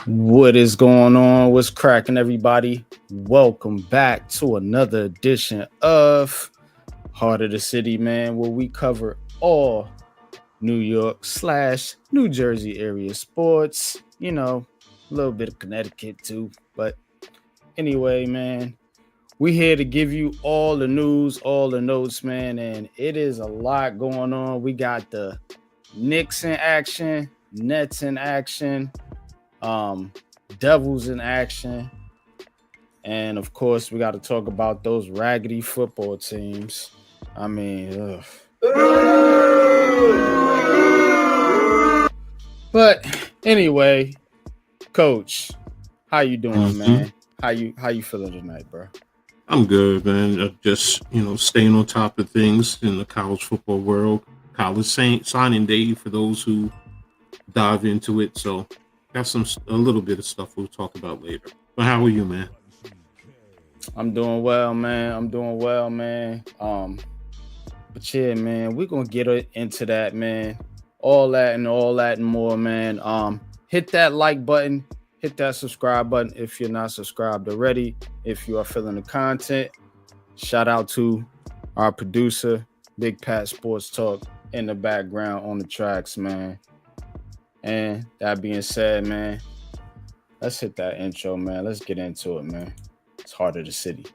What is going on? What's cracking, everybody? Welcome back to another edition of Heart of the City, man, where we cover all New York / New Jersey area sports. A little bit of Connecticut too. But anyway, man, we here to give you all the news, all the notes, man, and it is a lot going on. We got the Knicks in action, Nets in action, Devils in action, and of course we got to talk about those raggedy football teams. I mean, but anyway, Coach, how you doing, man? How you feeling tonight, bro? I'm good, man. Just staying on top of things in the college football world. College signing day for those who dive into it. So got a little bit of stuff we'll talk about later. But how are you, man? I'm doing well, man. But yeah, man, we're gonna get into that, man. All that and more, man. Hit that like button, hit that subscribe button if you're not subscribed already. If you are feeling the content, shout out to our producer, Big Pat Sports Talk, in the background on the tracks, man. And that being said, man, let's hit that intro, man. Let's get into it, man. It's Heart of the City.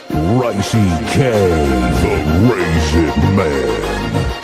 Ricey K, the Raise It Man.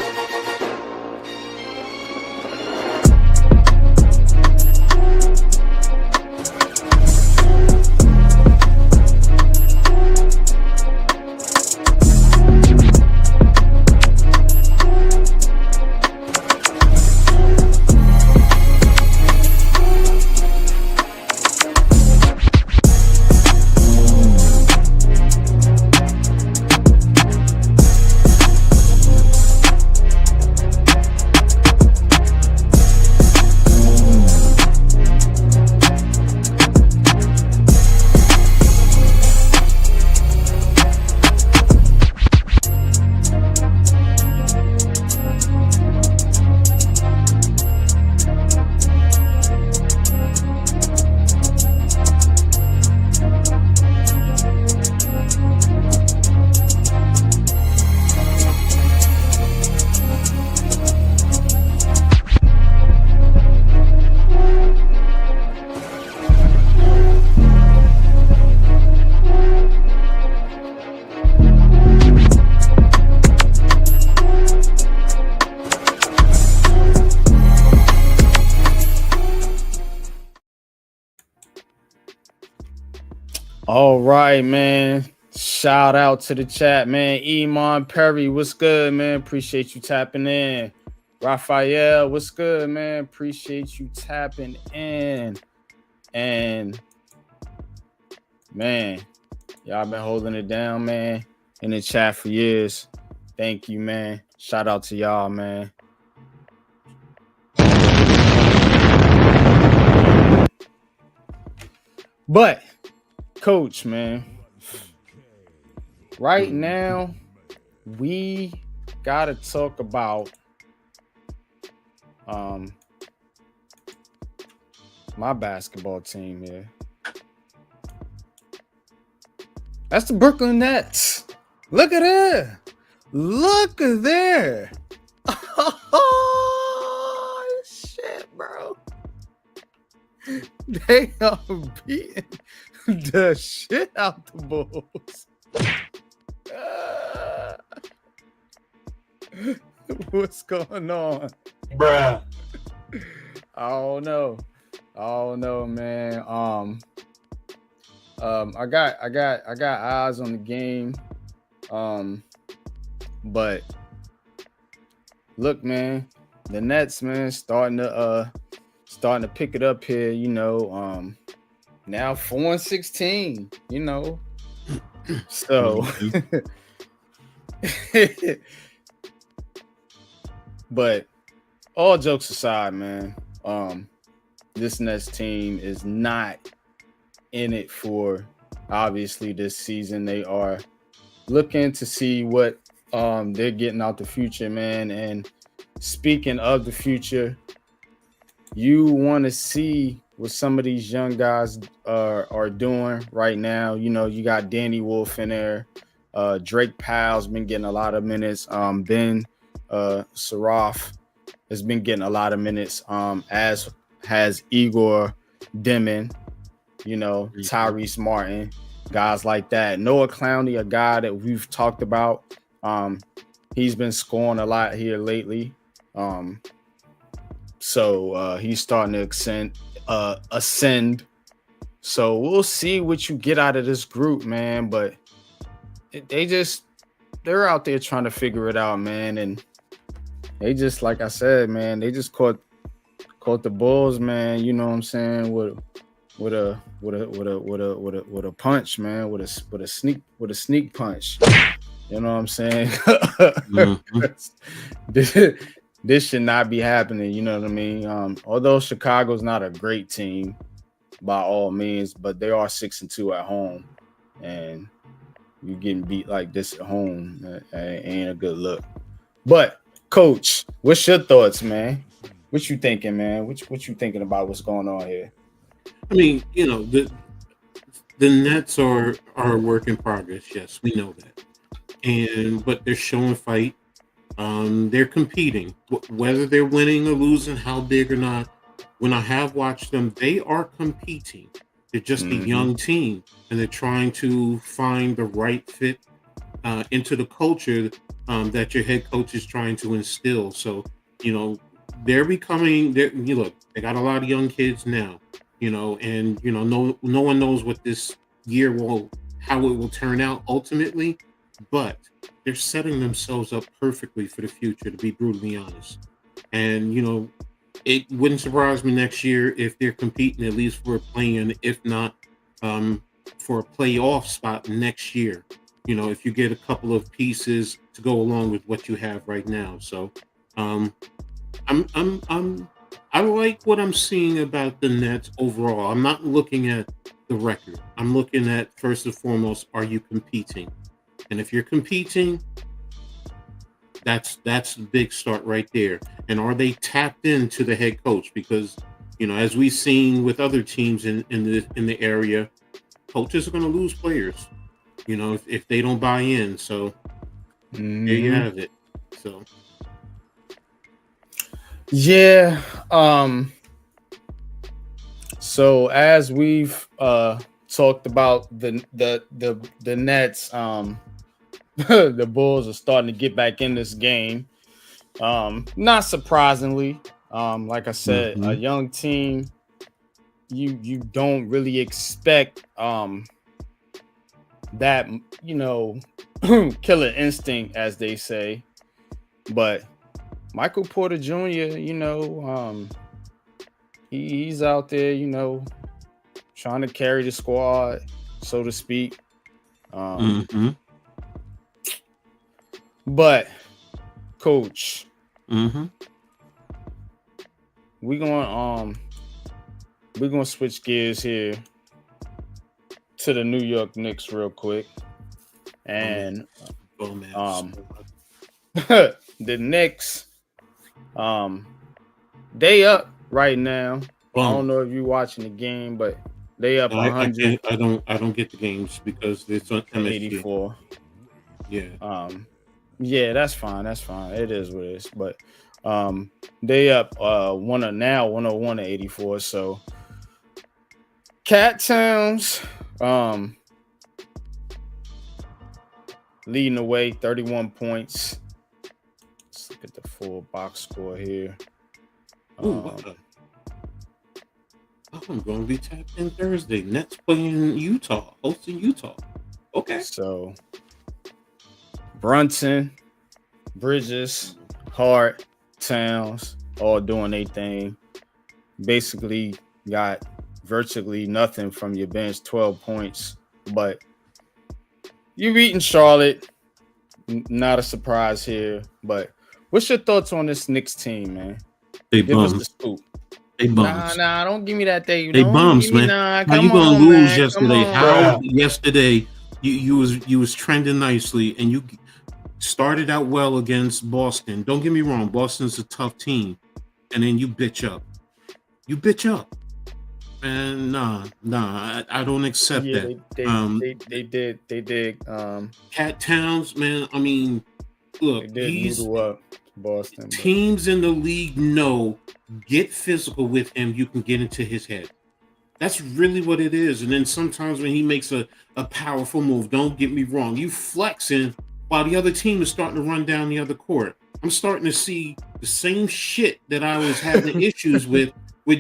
All right, man. Shout out to the chat, man. Iman Perry, what's good, man? Appreciate you tapping in. Raphael, what's good, man? Appreciate you tapping in. And man, y'all been holding it down, man, in the chat for years. Thank you, man. Shout out to y'all, man. But Coach, man, right now we gotta talk about my basketball team here. That's the Brooklyn Nets. Look at there. Look at there. Oh shit, bro. They are beating the shit out the Bulls. What's going on, Bruh? I don't know, man. I got eyes on the game. But look, man, the Nets, man, starting to pick it up here. Now 4-16. So. But all jokes aside, man, this Nets team is not in it for obviously this season. They are looking to see what they're getting out the future, man. And speaking of the future, you want to see what some of these young guys are doing right now. You know, you got Danny Wolf in there. Drake Powell's been getting a lot of minutes. Ben Saraf has been getting a lot of minutes, as has Igor Demon, you know, Tyrese Martin, guys like that. Noah Clowney, a guy that we've talked about. He's been scoring a lot here lately. So he's starting to ascend. So we'll see what you get out of this group, man. But they're out there trying to figure it out, man. And they just, like I said, man, they just caught the Bulls, man. You know what I'm saying? With a punch, man. With a sneak punch. You know what I'm saying? This should not be happening. You know what I mean? Although Chicago's not a great team by all means, but they are 6-2 at home, and you getting beat like this at home ain't a good look. But Coach, what's your thoughts, man? What you thinking, man? What you thinking about what's going on here? I mean, you know, the Nets are a work in progress. Yes, we know that. But they're showing fight. They're competing. Whether they're winning or losing, how big or not, when I have watched them, they are competing. They're just a young team, and they're trying to find the right fit into the culture that your head coach is trying to instill. So, you know, they're becoming. You look, they got a lot of young kids now. You know, and you know, no one knows what this year how it will turn out ultimately, but they're setting themselves up perfectly for the future, to be brutally honest. And you know, it wouldn't surprise me next year if they're competing at least for a play-in, if not for a playoff spot next year. You know, if you get a couple of pieces to go along with what you have right now. So I like what I'm seeing about the Nets overall. I'm not looking at the record. I'm looking at, first and foremost, are you competing? And if you're competing, that's a big start right there. And are they tapped into the head coach? Because, you know, as we've seen with other teams in the area, coaches are going to lose players, you know, if they don't buy in. So there you have it. So yeah. So as we've talked about the Nets, the Bulls are starting to get back in this game. Not surprisingly, like I said, a young team. You don't really expect that, you know, killer instinct, as they say, but Michael Porter Jr., you know, he's out there, you know, trying to carry the squad, so to speak. But, Coach, we're gonna switch gears here to the New York Knicks real quick, and the Knicks, they up right now. I don't know if you're watching the game, but they up 100. I don't get the games because it's on MSG. 84. Yeah. Yeah, that's fine. That's fine. It is what it is. But they up 101 to 84. So Cat Towns leading the way, 31 points. Let's look at the full box score here. I'm going to be tapped in Thursday. Nets playing Utah, hosting Utah. Okay. So Brunson, Bridges, Hart, Towns, all doing their thing. Basically got virtually nothing from your bench, 12 points. But you beating Charlotte, not a surprise here. But what's your thoughts on this Knicks team, man? They Give bums. us the scoop. They bums. Nah, don't give me that thing. They bums, man. How you gonna lose yesterday? How yesterday you was trending nicely, and Started out well against Boston. Don't get me wrong, Boston's a tough team, and then you bitch up. And I don't accept that. They did. Cat Towns, man. I mean, look, They did noodle up Boston. Teams in the league know, get physical with him, you can get into his head. That's really what it is. And then sometimes when he makes a powerful move, don't get me wrong, you flexing while the other team is starting to run down the other court. I'm starting to see the same shit that I was having issues with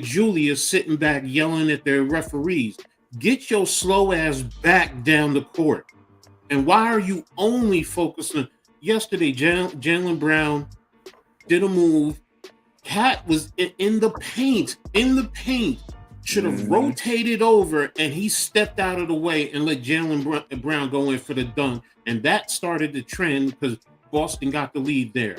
Julius sitting back yelling at their referees. Get your slow ass back down the court. And why are you only focusing? Yesterday, Jaylen Brown did a move. Cat was in the paint. Should have rotated over, and he stepped out of the way and let Jaylen Brown go in for the dunk. And that started the trend because Boston got the lead there.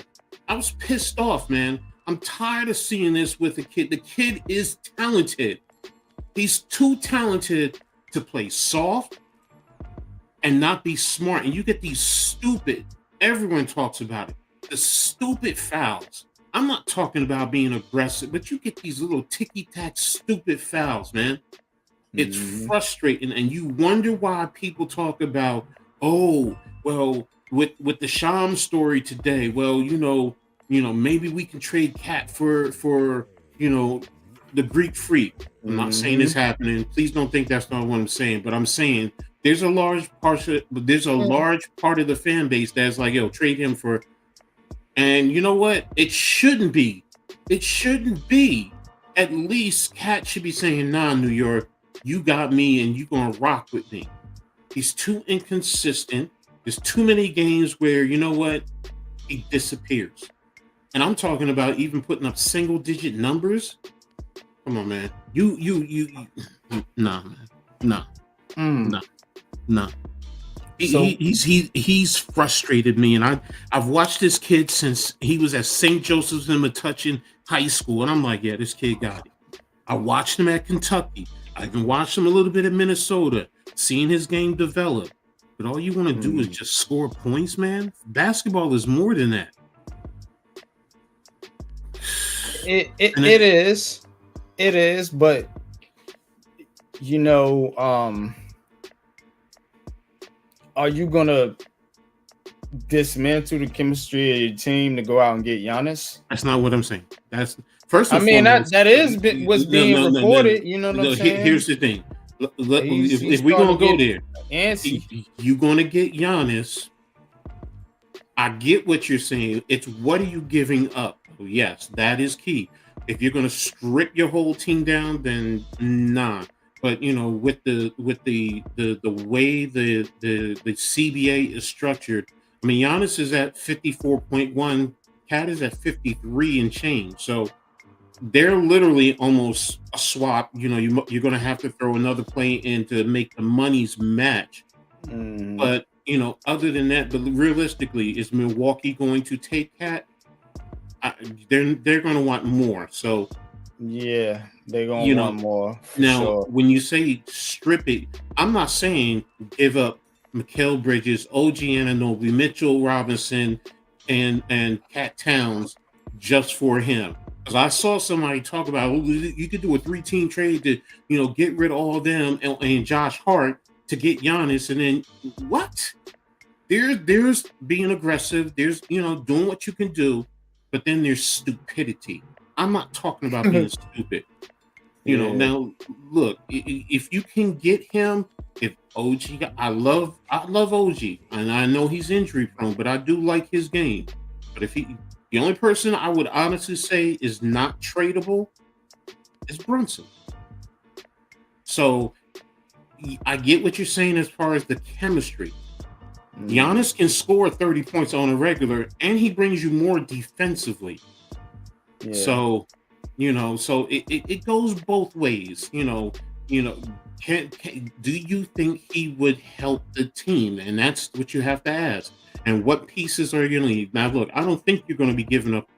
I was pissed off, man. I'm tired of seeing this with the kid. The kid is talented. He's too talented to play soft and not be smart. And you get these stupid, everyone talks about it, the stupid fouls. I'm not talking about being aggressive, but you get these little ticky-tack stupid fouls, man. It's frustrating, and you wonder why people talk about, oh, well, with the Sham story today, well, you know, maybe we can trade Cat for the Greek Freak. I'm not saying it's happening. Please don't think that's not what I'm saying, but I'm saying there's a large part of the fan base that's like, yo, trade him for. And you know what? It shouldn't be. At least Cat should be saying, nah, New York, you got me and you're going to rock with me. He's too inconsistent. There's too many games where, you know what? He disappears. And I'm talking about even putting up single digit numbers. Come on, man. Nah, man. Nah. He's frustrated me, and I've watched this kid since he was at St. Joseph's in Metuchen High School, and I'm like, yeah, this kid got it. I watched him at Kentucky. I even watched him a little bit at Minnesota, seeing his game develop. But all you want to do is just score points, man. Basketball is more than that. It is, but you know, are you gonna dismantle the chemistry of your team to go out and get Giannis? That's not what I'm saying. That's first. That is what's being reported. You know what I'm saying? Here's the thing. If we're gonna go there, you're gonna get Giannis. I get what you're saying. It's what are you giving up? Yes, that is key. If you're gonna strip your whole team down, then nah. But you know, with the way the CBA is structured, I mean, Giannis is at 54.1, Cat is at 53 and change. So they're literally almost a swap. You know, you're going to have to throw another play in to make the monies match. But you know, other than that, but realistically, is Milwaukee going to take Cat? They're going to want more. So. Yeah, they're going to want more. Now, when you say strip it, I'm not saying give up Mikal Bridges, OG Anunoby, Mitchell Robinson, and Cat Towns just for him. Because I saw somebody talk about, you could do a 3-team trade to, you know, get rid of all of them and Josh Hart to get Giannis. And then what? There's being aggressive. There's, you know, doing what you can do. But then there's stupidity. I'm not talking about being stupid. You know, now look, if you can get him, if OG, I love OG, and I know he's injury prone, but I do like his game. But if the only person I would honestly say is not tradable is Brunson. So I get what you're saying as far as the chemistry. Giannis can score 30 points on a regular, and he brings you more defensively. Yeah. So, you know, so it goes both ways. You know, do you think he would help the team? And that's what you have to ask. And what pieces are you going to need? Now, look, I don't think you're going to be giving up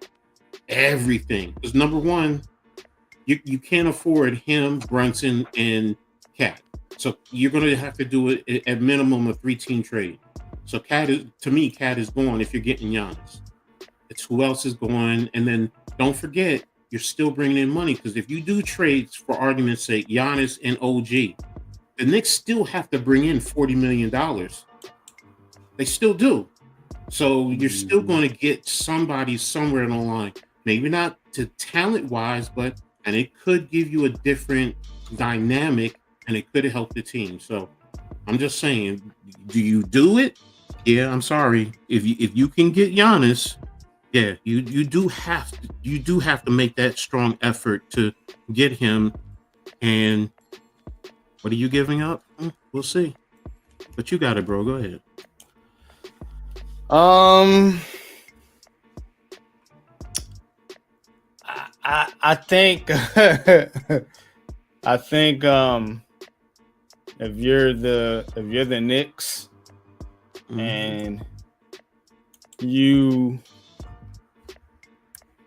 everything. Because number one, you can't afford him, Brunson, and Cat. So you're going to have to do it at minimum a 3-team trade. So Cat is going if you're getting Giannis. It's who else is going, and then don't forget you're still bringing in money because if you do trades for argument's sake, Giannis and OG, the Knicks still have to bring in $40 million. They still do. So you're still going to get somebody somewhere along the line. Maybe not to talent wise, and it could give you a different dynamic and it could help the team. So I'm just saying, do you do it? Yeah, I'm sorry. If you can get Giannis, yeah, you do have to make that strong effort to get him. And what are you giving up? We'll see. But you got it, bro. Go ahead. I think I think if you're the Knicks and you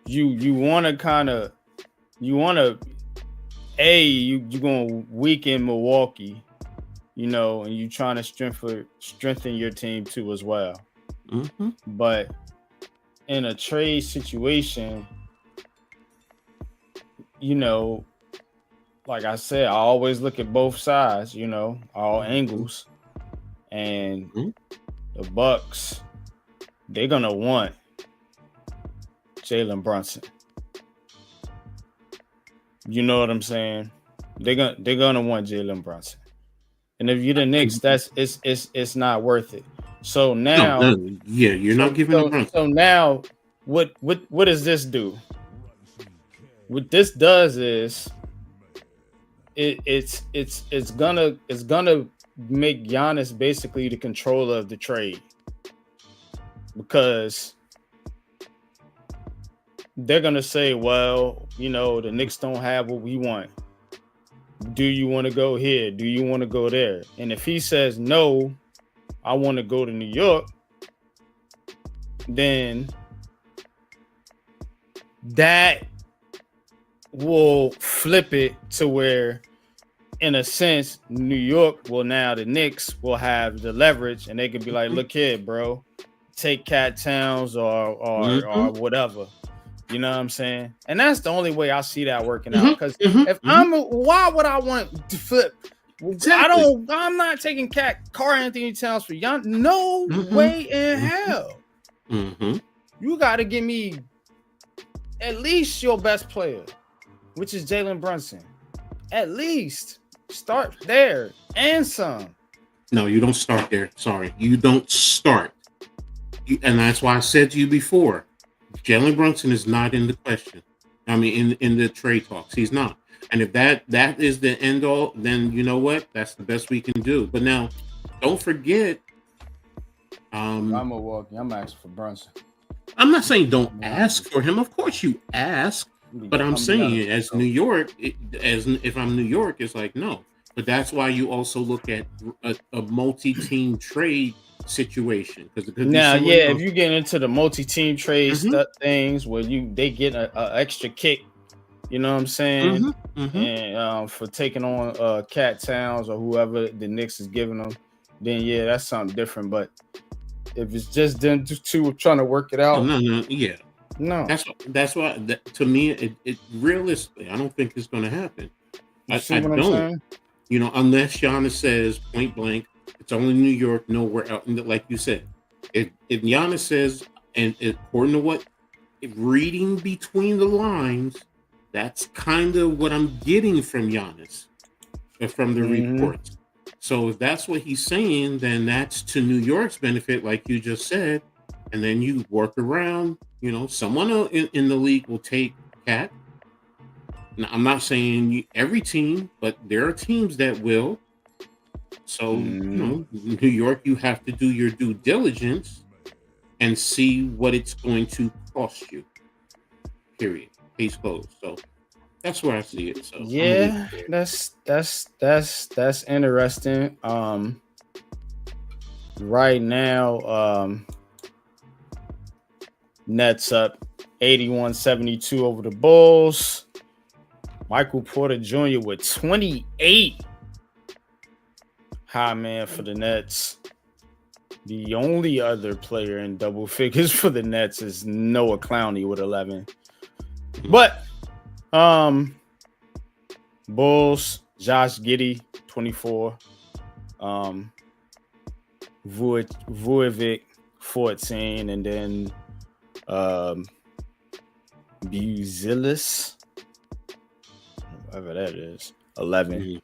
want to you're going to weaken Milwaukee, and you trying to strengthen your team too as well. But in a trade situation, like I said, I always look at both sides, all angles. And the Bucks, they're gonna want Jalen Brunson. You know what I'm saying? They're gonna want Jalen Brunson. And if you're the Knicks, it's not worth it. So now, you're not giving them Brunson. So now, what does this do? What this does is it's gonna make Giannis basically the controller of the trade, because they're gonna say, well, the Knicks don't have what we want. Do you want to go here? Do you want to go there? And if he says no, I want to go to New York, then that will flip it to where, in a sense, New York will now, the Knicks will have the leverage, and they could be like, look here, bro, take Cat Towns or whatever. You know what I'm saying? And that's the only way I see that working out. Because why would I want to flip? Exactly. I'm not taking Carl Anthony Towns for Giannis. No way in hell. You got to give me at least your best player, which is Jalen Brunson. At least start there and some. No, you don't start there. Sorry, you don't start. And that's why I said to you before, Jalen Brunson is not in the question. I mean, in the trade talks, he's not. And if that is the end all, then you know what? That's the best we can do. But now, don't forget. I'm Milwaukee. I'm asking for Brunson. I'm not saying don't ask for him. Of course you ask. But I'm saying, as New York, if I'm New York, it's like no. But that's why you also look at a multi-team trade situation. If you get into the multi-team trade things where they get an extra kick, you know what I'm saying, and for taking on Cat Towns or whoever the Knicks is giving them, then that's something different. But if it's just them two trying to work it out, no. That's why to me, it realistically, I don't think it's going to happen. I don't. Unless Giannis says point blank, it's only New York, nowhere else. Like you said, if Giannis says, and according to what, reading between the lines, that's kind of what I'm getting from Giannis, from the reports. So if that's what he's saying, then that's to New York's benefit, like you just said, and then you work around. Someone in the league will take Cat. Now, I'm not saying every team, but there are teams that will. So, New York, you have to do your due diligence and see what it's going to cost you. Period. Case closed. So that's where I see it. So that's interesting. Right now, Nets up 81-72 over the Bulls. Michael Porter Jr. with 28. High man for the Nets. The only other player in double figures for the Nets is Noah Clowney with 11. But Bulls, Josh Giddey, 24. Vujovic, 14, and then Buzelis, whatever that is, 11.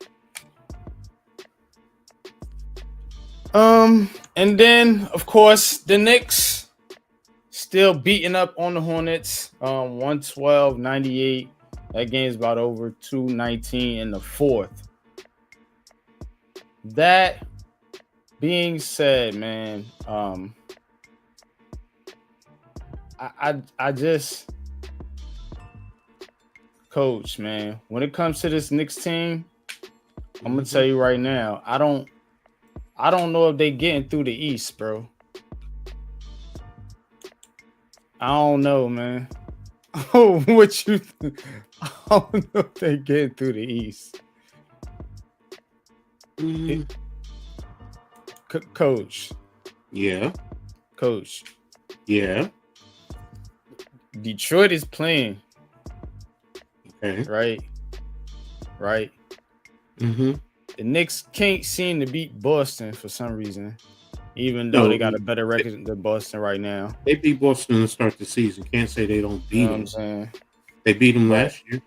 And then of course the Knicks still beating up on the Hornets, 112-98. That game's about over, 219 in the fourth. That being said, man, I just, coach, man, when it comes to this Knicks team, I'm gonna tell you right now, I don't know if they getting through the East, bro. I don't know, man. What you think? I don't know if they getting through the East. Coach. Yeah. Coach. Yeah. Detroit is playing. Okay. Right. The Knicks can't seem to beat Boston for some reason, even though they got a better record than Boston right now. They beat Boston to start the season. Can't say they don't beat them. I'm saying? They beat them last year.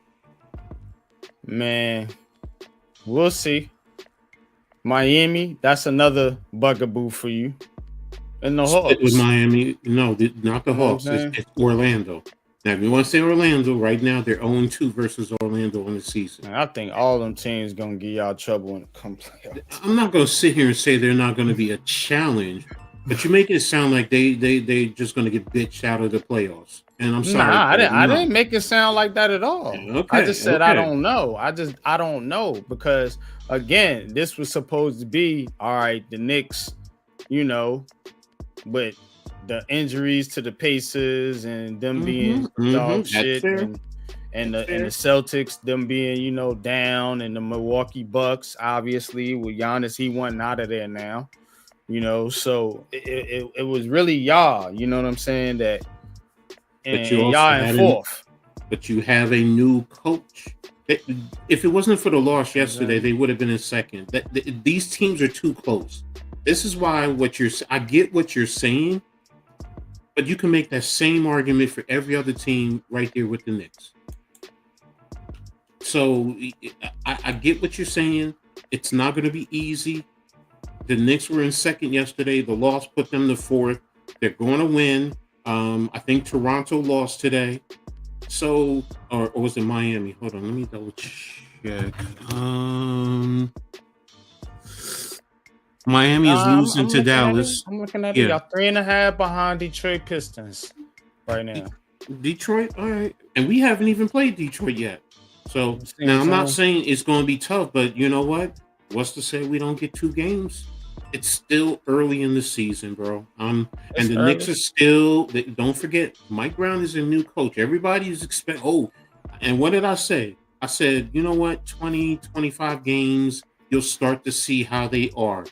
Man, we'll see. Miami, that's another bugaboo for you. And the Hawks. With Miami, no, not the Hawks. It's Orlando. Now, if you want to say Orlando, right now they're 0-2 versus Orlando in the season. I think all them teams gonna give y'all trouble when it comes to playoffs. I'm not gonna sit here and say they're not gonna be a challenge, but you make it sound like they just gonna get bitched out of the playoffs. And I'm sorry. I didn't make it sound like that at all. Okay, I just said I don't know. I don't know, because again, this was supposed to be all right. The Knicks, but the injuries to the Pacers and them being dog shit, and the Celtics, them being down, and the Milwaukee Bucks, obviously with Giannis, he wasn't out of there now, so it was really y'all, you know what I'm saying, that, and y'all in fourth. But you have a new coach. If it wasn't for the loss yesterday, they would have been in second. These teams are too close. This is why I get what you're saying, but you can make that same argument for every other team right there with the Knicks. So I get what you're saying. It's not going to be easy. The Knicks were in second yesterday. The loss put them to fourth. They're going to win. I think Toronto lost today. So, or was it Miami? Hold on, let me double check. Miami is losing to Dallas. I'm looking at it. Y'all 3.5 behind Detroit Pistons right now. Detroit, all right. And we haven't even played Detroit yet. So now I'm not saying it's going to be tough, but you know what? What's to say we don't get 2 games? It's still early in the season, bro. And the Knicks are still. Don't forget, Mike Brown is a new coach. Everybody is and what did I say? I said, you know what? 20, 25 games, you'll start to see how they are.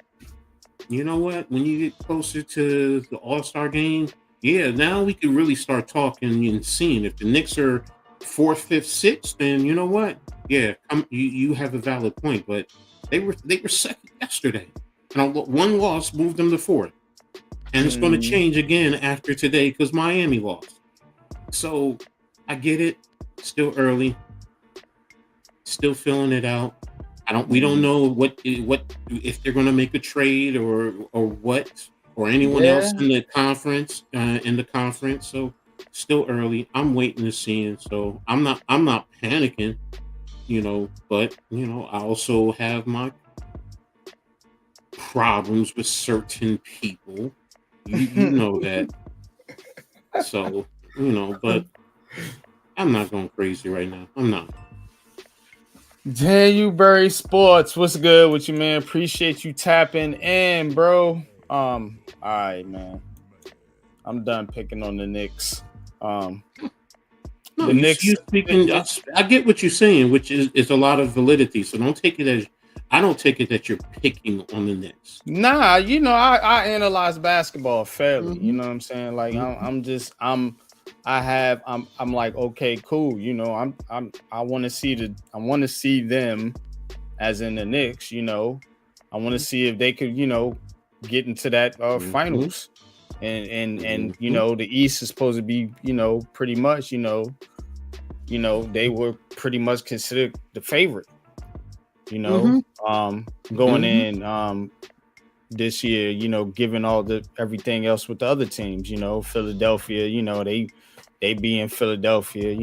You know what? When you get closer to the All-Star game, now we can really start talking and seeing if the Knicks are 4th, 5th, 6th. Then you know what? Yeah, you have a valid point. But they were second yesterday. And one loss moved them to 4th. And it's going to change again after today because Miami lost. So I get it. Still early. Still filling it out. We don't know what if they're going to make a trade or what, or anyone else in the conference. So still early. I'm waiting to see it. So I'm not panicking, but I also have my problems with certain people. You know that. So, but I'm not going crazy right now. I'm not. Dewberry Sports, what's good with you, man? Appreciate you tapping in, bro. All right, man. I'm done picking on the Knicks. The Knicks. I get what you're saying, which is a lot of validity. So don't take it as I don't take it that you're picking on the Knicks. Nah, I analyze basketball fairly. You Mhm. know what I'm saying? Like Mhm. I'm like, okay, cool. I want to see them as in the Knicks. I want to see if they could, get into that Mhm. finals. And Mhm. the East is supposed to be, pretty much, they were pretty much considered the favorite, you know, Mhm. going Mhm. in this year, given all the everything else with the other teams, Philadelphia, they be in Philadelphia,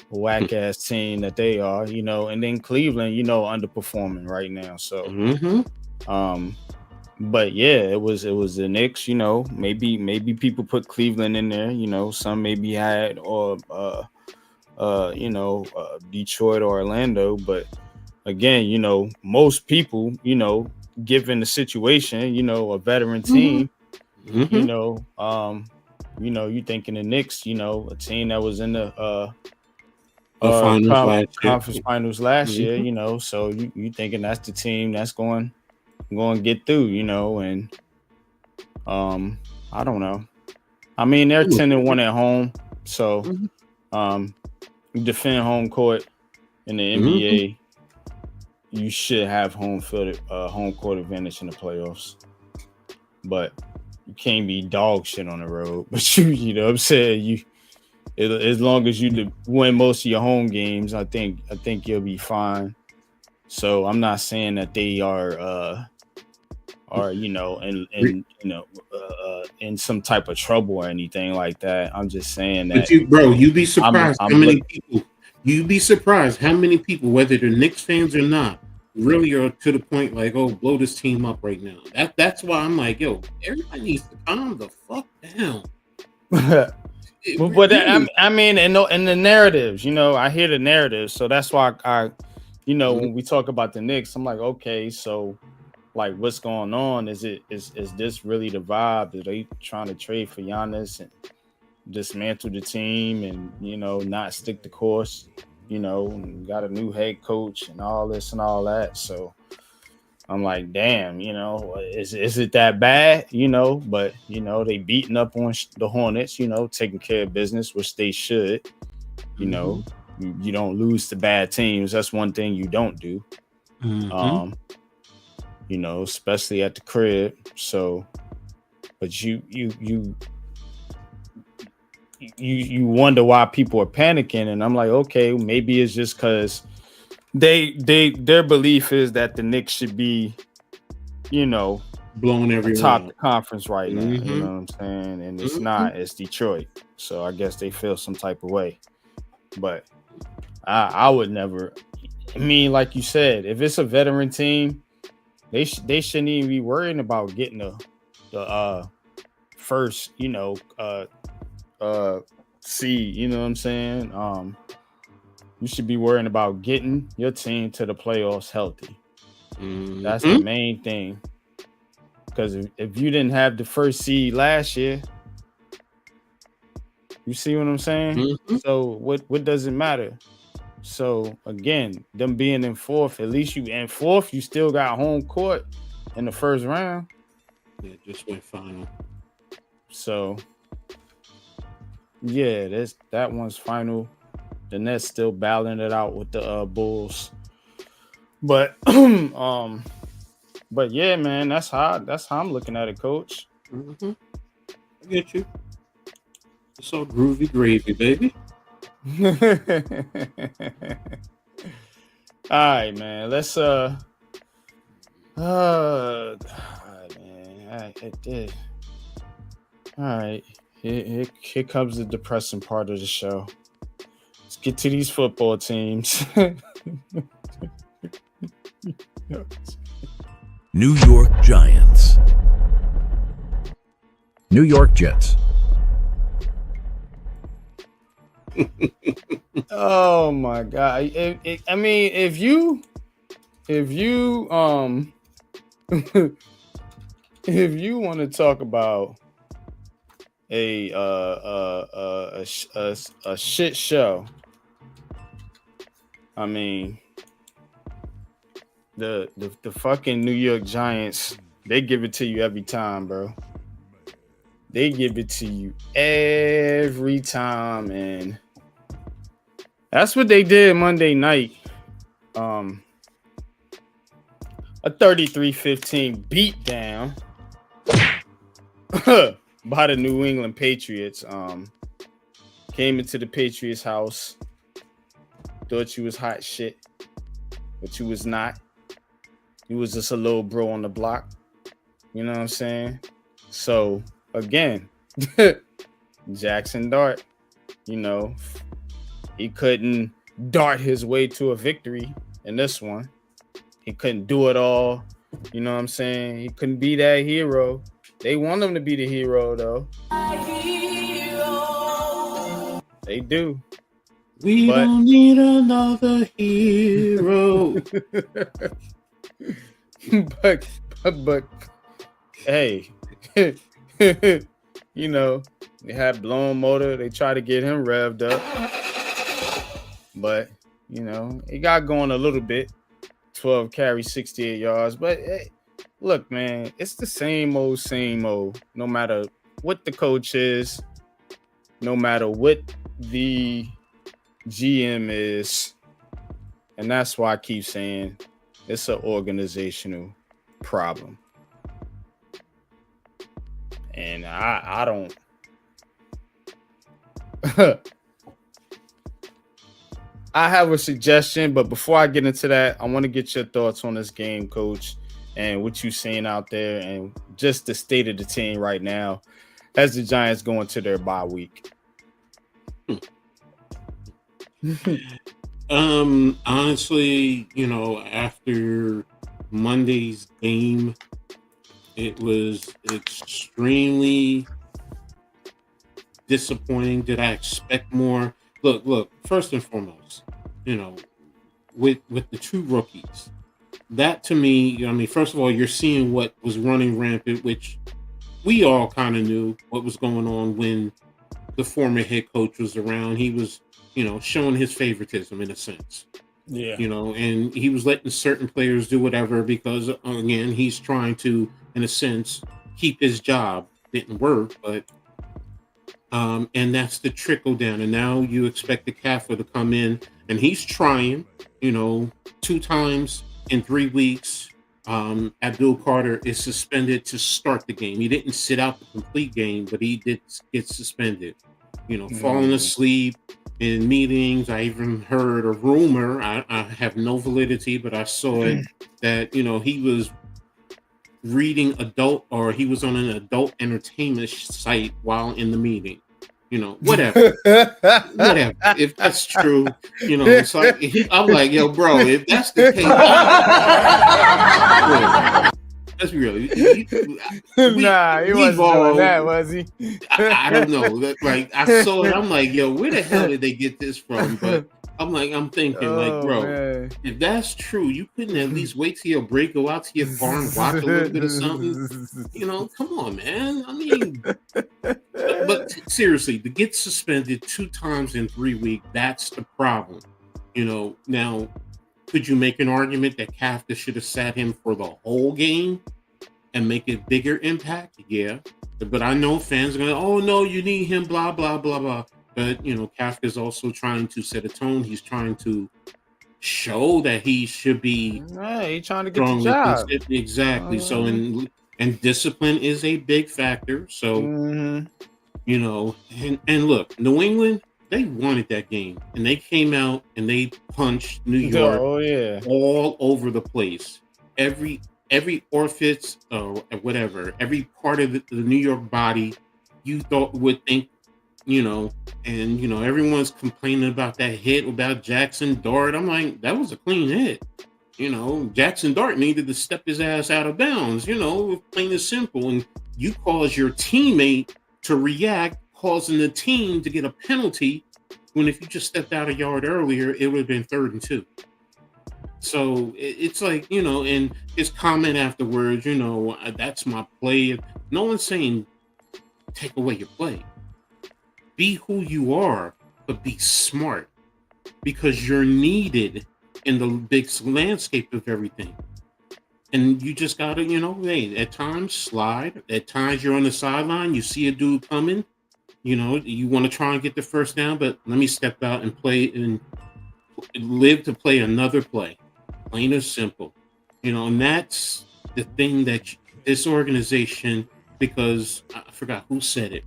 whack ass team that they are, and then Cleveland, underperforming right now. So Mhm. um but yeah, it was the Knicks, maybe people put Cleveland in there, some maybe had or Detroit or Orlando, but again, most people, given the situation, a veteran Mhm. team, you Mhm. know, um, you thinking the Knicks, a team that was in the The finals last year. conference finals last year, Mhm. so you thinking that's the team that's going to get through, and um, I don't know. I mean, they're 10-1 at home, so Mhm. um, defend home court in the Mhm. NBA. You should have home court advantage in the playoffs, but you can't be dog shit on the road. But you know what I'm saying, as long as you win most of your home games, I think you'll be fine. So I'm not saying that they are in some type of trouble or anything like that. I'm just saying But that you'd be I'm surprised how I'm many look people. You'd be surprised how many people, whether they're Knicks fans or not, really are to the point like, oh, blow this team up right now. That's why I'm like, yo, everybody needs to calm the fuck down. but Really. I mean, and the narratives, I hear the narratives, so that's why Mhm. when we talk about the Knicks, I'm like, okay, so like, what's going on? Is this really the vibe? Are they trying to trade for Giannis and dismantle the team and not stick the course? And got a new head coach and all this and all that. So I'm like, damn, is it that bad? But they beating up on the Hornets, taking care of business, which they should. You know, Mhm. you don't lose to bad teams. That's one thing you don't do. Mhm. Um, especially at the crib. So, but you wonder why people are panicking, and I'm like, okay, maybe it's just because their belief is that the Knicks should be, you know, Blowing everyone atop out. the conference right now. You know Mhm. what I'm saying? And it's Mhm. not. It's Detroit. So I guess they feel some type of way. But I would never. I mean, like you said, if it's a veteran team, they shouldn't even be worrying about getting the first, seed. You know what I'm saying? You should be worrying about getting your team to the playoffs healthy. That's the Mhm. main thing. Because if you didn't have the first seed last year, you see what I'm saying? Mhm. So what does it matter? So again, them being in fourth, at least you in fourth, you still got home court in the first round. Yeah, just went final. So yeah, that one's final. The Nets still battling it out with the Bulls. But but yeah, man, that's how I'm looking at it, coach. Mhm. I get you. It's all groovy gravy, baby. All right, man. Let's all right, man. All right, it did. All right. Here comes the depressing part of the show. Let's get to these football teams. New York Giants. New York Jets. Oh my god. I mean, if you if you want to talk about a shit show, I mean, the fucking New York Giants, they give it to you every time, bro. They give it to you every time, and that's what they did Monday night. A 33-15 beatdown by the New England Patriots. Came into the Patriots house, thought you was hot shit, but you was not. You was just a little bro on the block. You know what I'm saying? So again, Jackson Dart, you know, he couldn't dart his way to a victory in this one. He couldn't do it all. You know what I'm saying? He couldn't be that hero. They want him to be the hero, though. They do. We don't need another hero. but hey, you know, they had blown motor. They tried to get him revved up, but you know, it got going a little bit. 12 carries, 68 yards. But hey, look, man, it's the same old. No matter what the coach is, no matter what the GM is, and that's why I keep saying it's an organizational problem. And I don't I have a suggestion, but before I get into that, I want to get your thoughts on this game, Coach, and what you're seeing out there and just the state of the team right now as the Giants go into their bye week. Honestly, you know, after Monday's game, it was extremely disappointing. Did I expect more? Look, first and foremost, you know, with the two rookies, that to me, I mean, first of all, you're seeing what was running rampant, which we all kind of knew what was going on when the former head coach was around. He was, you know, showing his favoritism in a sense. Yeah. You know, and he was letting certain players do whatever because, again, he's trying to, in a sense, keep his job. Didn't work, but and that's the trickle down. And now you expect the Kafka to come in, and he's trying, you know, 2 times in 3 weeks. Abdul Carter is suspended to start the game. He didn't sit out the complete game, but he did get suspended. You know, falling asleep in meetings. I even heard a rumor. I have no validity, but I saw it that, you know, he was reading he was on an adult entertainment site while in the meeting. You know, whatever. If that's true, you know, it's like I'm like, yo, bro, if that's the case, let's be real. He wasn't doing that, was he? I don't know. Like I saw it, I'm like, yo, where the hell did they get this from? But I'm thinking, like, bro, man, if that's true, you couldn't at least wait till your break, go out to your farm, watch a little bit of something. You know, come on, man. I mean, but seriously, to get suspended 2 times in 3 weeks, that's the problem. You know, now, could you make an argument that Kafka should have sat him for the whole game and make a bigger impact? Yeah. But I know fans are going to, oh, no, you need him, blah, blah, blah, blah. But, you know, Kafka's also trying to set a tone. He's trying to show that he should be. Right, he's trying to get the job. Exactly. So, and discipline is a big factor. So, you know, and look, New England, they wanted that game. And they came out and they punched New York all over the place. Every orifice or whatever, every part of the New York body you would think, you know, and, you know, everyone's complaining about that hit about Jackson Dart. I'm like, that was a clean hit. You know, Jackson Dart needed to step his ass out of bounds, you know, plain and simple. And you cause your teammate to react, causing the team to get a penalty, when if you just stepped out a yard earlier, it would have been 3rd and 2. So it's like, you know, and his comment afterwards, you know, that's my play. No one's saying take away your play. Be who you are, but be smart, because you're needed in the big landscape of everything. And you just gotta, hey, at times slide. At times you're on the sideline, you see a dude coming, you want to try and get the first down, but let me step out and play and live to play another play. Plain and simple. And that's the thing that this organization, because I forgot who said it.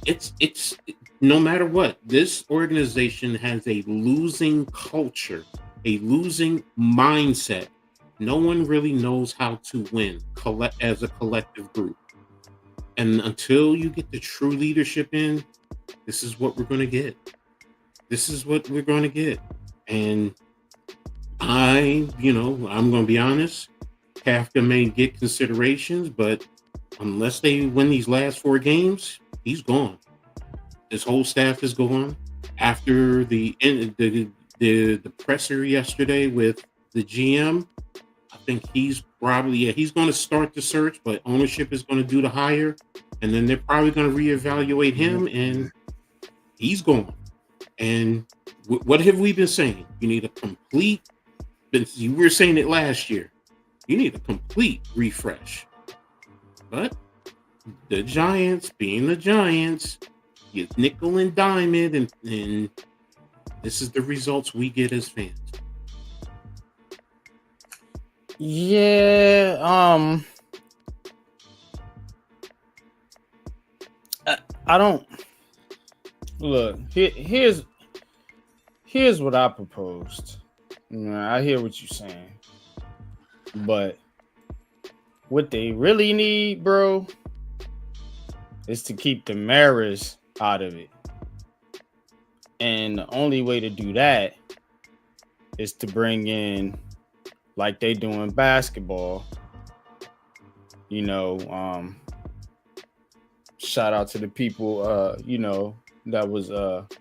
It's no matter what, this organization has a losing culture, a losing mindset. No one really knows how to win as a collective group. And until you get the true leadership in, this is what we're going to get. This is what we're going to get. And I'm going to be honest, Kafka may get considerations, but unless they win these last 4 games, he's gone. His whole staff is gone. After the presser yesterday with the GM, I think he's probably, he's going to start the search, but ownership is going to do the hire, and then they're probably going to reevaluate him, and he's gone. And what have we been saying? You need a complete, you were saying it last year, you need a complete refresh. But the Giants, being the Giants, you nickel and dime it, and this is the results we get as fans. Yeah, I don't look. Here's what I proposed. I hear what you're saying, but what they really need, bro, is to keep the Maras out of it. And the only way to do that is to bring in, like they do in basketball, shout out to the people, that was on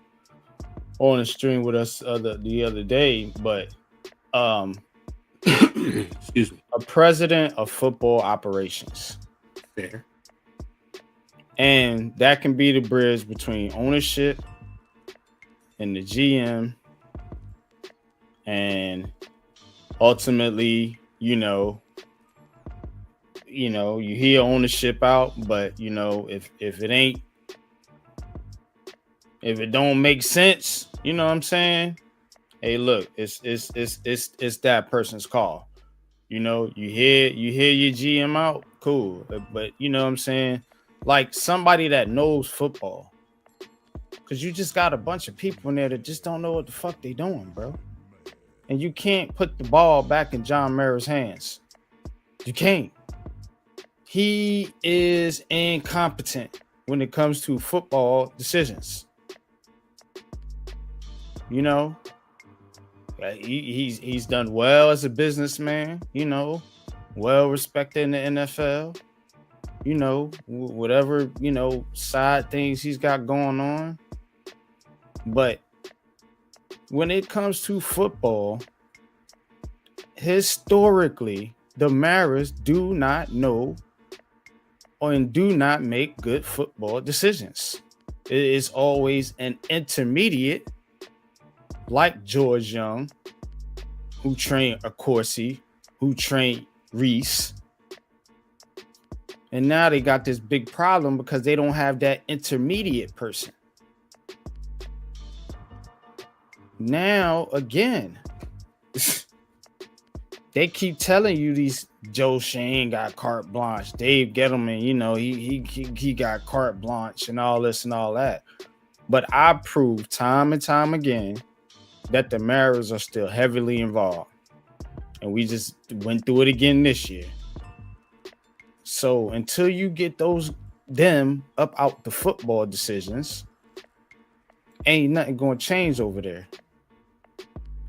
the stream with us the other day, but excuse me, a president of football operations. Fair. And that can be the bridge between ownership and the GM, and ultimately, you hear ownership out, but if it don't make sense, you know what I'm saying? Hey, look, it's that person's call. You hear your GM out, cool, but you know what I'm saying? Like somebody that knows football, because you just got a bunch of people in there that just don't know what the fuck they doing, bro. And you can't put the ball back in John Mara's hands. You can't. He is incompetent when it comes to football decisions. He's done well as a businessman, well respected in the NFL. Whatever, side things he's got going on. But when it comes to football, historically, the Maras do not know and do not make good football decisions. It is always an intermediate, like George Young, who trained Accorsi, who trained Reese. And now they got this big problem because they don't have that intermediate person. Now, again, they keep telling you these Joe Shane got carte blanche. Dave Gettleman, he got carte blanche and all this and all that. But I proved time and time again that the Maras are still heavily involved. And we just went through it again this year. So until you get them up out the football decisions, ain't nothing going to change over there.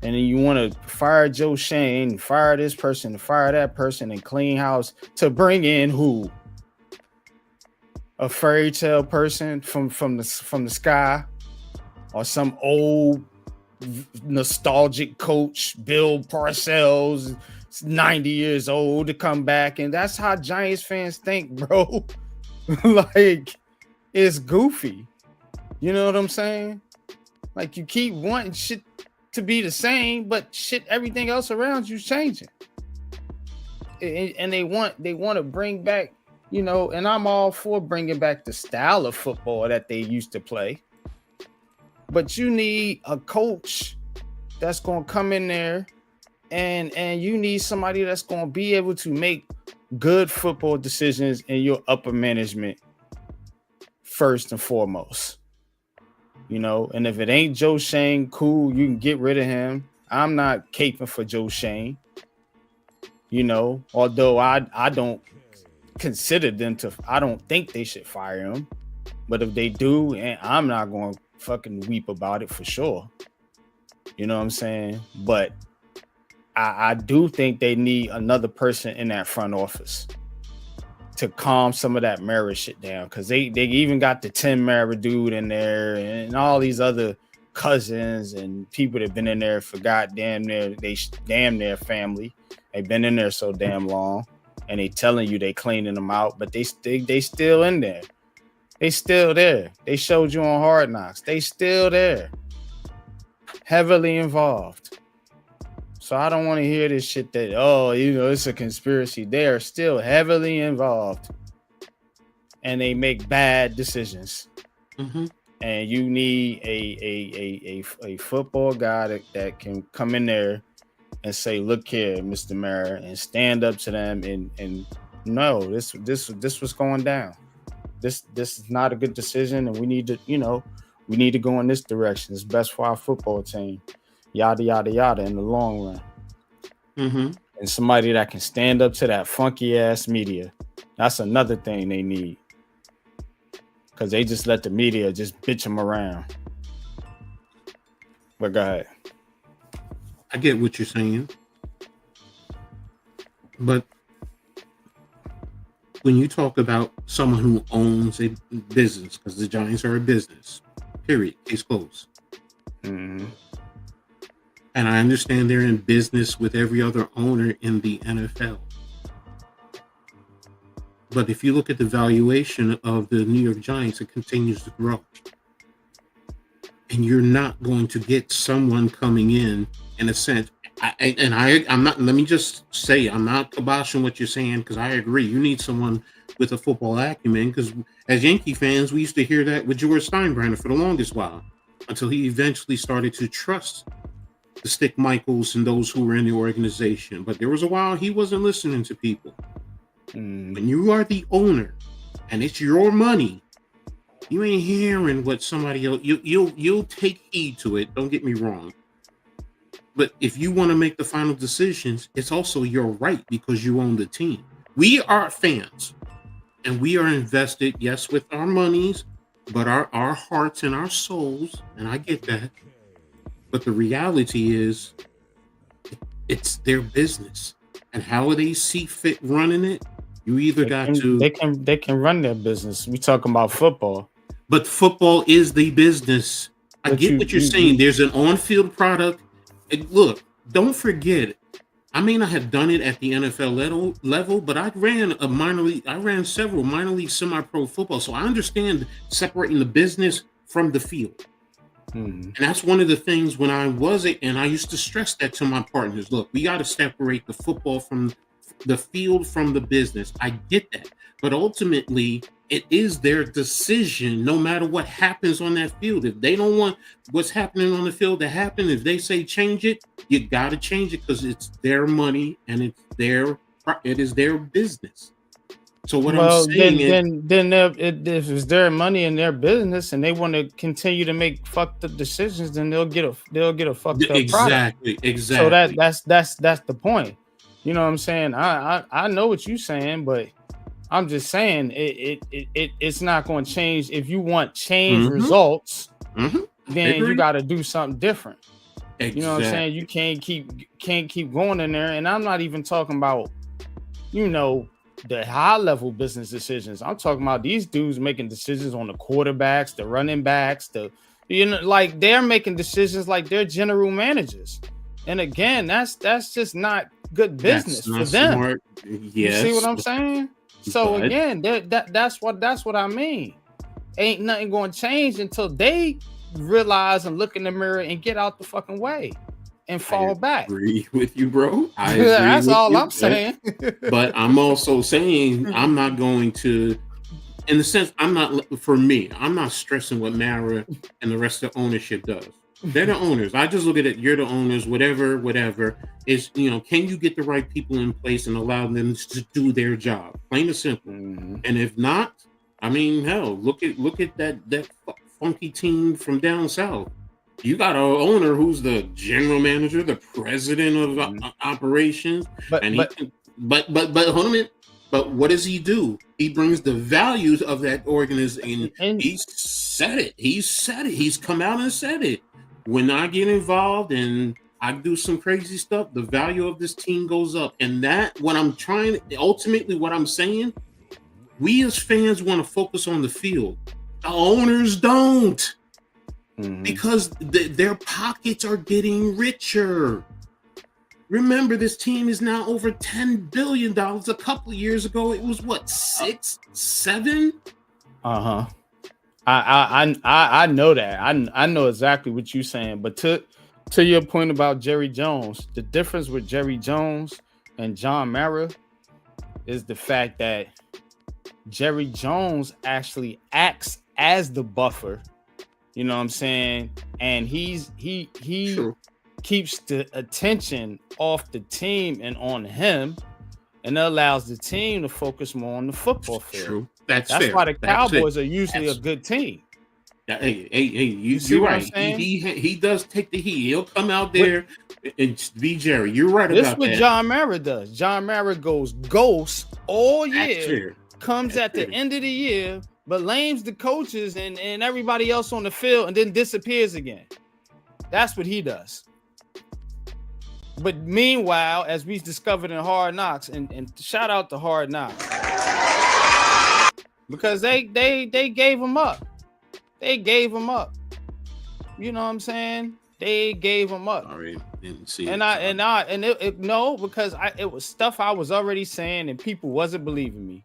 And then you want to fire Joe Shane, fire this person, fire that person, and clean house to bring in who? A fairy tale person from the sky, or some old nostalgic coach, Bill Parcells, 90 years old, to come back. And that's how Giants fans think, bro. Like, it's goofy. You know what I'm saying? Like, you keep wanting shit to be the same, but shit, everything else around you's changing. And they want to bring back, and I'm all for bringing back the style of football that they used to play. But you need a coach that's going to come in there, and you need somebody that's going to be able to make good football decisions in your upper management first and foremost. And if it ain't Joe Shane, cool, you can get rid of him. I'm not caping for Joe Shane. Although I don't consider them to, I don't think they should fire him. But if they do, and I'm not going to fucking weep about it for sure. You know what I'm saying? But I do think they need another person in that front office to calm some of that Mara shit down. Because they even got the Tim Mara dude in there and all these other cousins and people that have been in there for damn near family. They've been in there so damn long, and they telling you they cleaning them out, but they still in there. They still there. They showed you on Hard Knocks. They still there. Heavily involved. So I don't want to hear this shit that, it's a conspiracy. They are still heavily involved, and they make bad decisions. Mm-hmm. And you need a football guy that can come in there and say, look here, Mr. Mayor, and stand up to them and no, this was going down. This is not a good decision, and we need to go in this direction. It's best for our football team. Yada yada yada in the long run. Mm-hmm. And somebody that can stand up to that funky ass media. That's another thing they need. Because they just let the media just bitch them around. But go ahead. I get what you're saying. But when you talk about someone who owns a business, because the Giants are a business, period, case closed. Mm-hmm. And I understand they're in business with every other owner in the NFL. But if you look at the valuation of the New York Giants, it continues to grow. And you're not going to get someone coming in a sense. I'm not, let me just say, I'm not kiboshing what you're saying, because I agree. You need someone with a football acumen, because as Yankee fans, we used to hear that with George Steinbrenner for the longest while, until he eventually started to trust the Stick Michaels and those who were in the organization. But there was a while he wasn't listening to people. When you are the owner and it's your money, you ain't hearing what somebody else. You'll take heed to it. Don't get me wrong. But if you want to make the final decisions, it's also your right, because you own the team. We are fans, and we are invested, yes, with our monies, but our hearts and our souls. And I get that. But the reality is, it's their business, and how they see fit running it. You either they can run their business. We talking about football, but football is the business. I get what you're saying. There's an on-field product. And look, don't forget. I may not have done it at the NFL level, but I ran several minor league semi-pro football, so I understand separating the business from the field. And that's one of the things when I was it, and I used to stress that to my partners. Look, we got to separate the football from the field from the business. I get that. But ultimately, it is their decision, no matter what happens on that field. If they don't want what's happening on the field to happen, if they say change it, you got to change it, because it's their money and it is their business. So what I'm saying if it's their money and their business, and they want to continue to make fucked up decisions, then they'll get a fucked up product. Exactly. So that's the point. You know what I'm saying? I know what you're saying, but I'm just saying it's not going to change. If you want change results, then you got to do something different. Exactly. You know what I'm saying? You can't keep going in there. And I'm not even talking about, the high level business decisions. I'm talking about these dudes making decisions on the quarterbacks, the running backs, like they're making decisions like they're general managers. And again, that's just not good business for them. Smart. Yes. You see what I'm saying? So again, that's what I mean. Ain't nothing going to change until they realize and look in the mirror and get out the fucking way and fall back. I agree with you, bro. I agree That's with all you, I'm saying. but I'm also saying I'm not going to, in the sense, I'm not stressing what Mara and the rest of the ownership does. They're the owners. I just look at it. You're the owners. Whatever is, can you get the right people in place and allow them to do their job? Plain and simple. Mm-hmm. And if not, I mean, hell, look at that funky team from down south. You got an owner who's the general manager, the president of operations, but hold on a minute. But what does he do? He brings the values of that organization. And he said it. He's come out and said it. When I get involved and I do some crazy stuff, the value of this team goes up. And what I'm saying, we as fans want to focus on the field. The owners don't. Because their pockets are getting richer. Remember, this team is now over $10 billion. A couple of years ago, it was what, 6, 7? I know that. I know exactly what you're saying. But to your point about Jerry Jones, the difference with Jerry Jones and John Mara is the fact that Jerry Jones actually acts as the buffer. You know what I'm saying? And he True. keeps the attention off the team and on him, and it allows the team to focus more on the football field. True. That's fair. Why the Cowboys are usually a good team. Hey, you're right. He does take the heat. He'll come out there and be Jerry. You're right about that. This is what John Mara does. John Mara goes ghost all year, comes at the end of the year, but lames the coaches and everybody else on the field and then disappears again. That's what he does. But meanwhile, as we discovered in Hard Knocks, and shout out to Hard Knocks, because they gave him up. They gave him up. You know what I'm saying? They gave him up. Sorry, didn't see because it was stuff I was already saying and people wasn't believing me.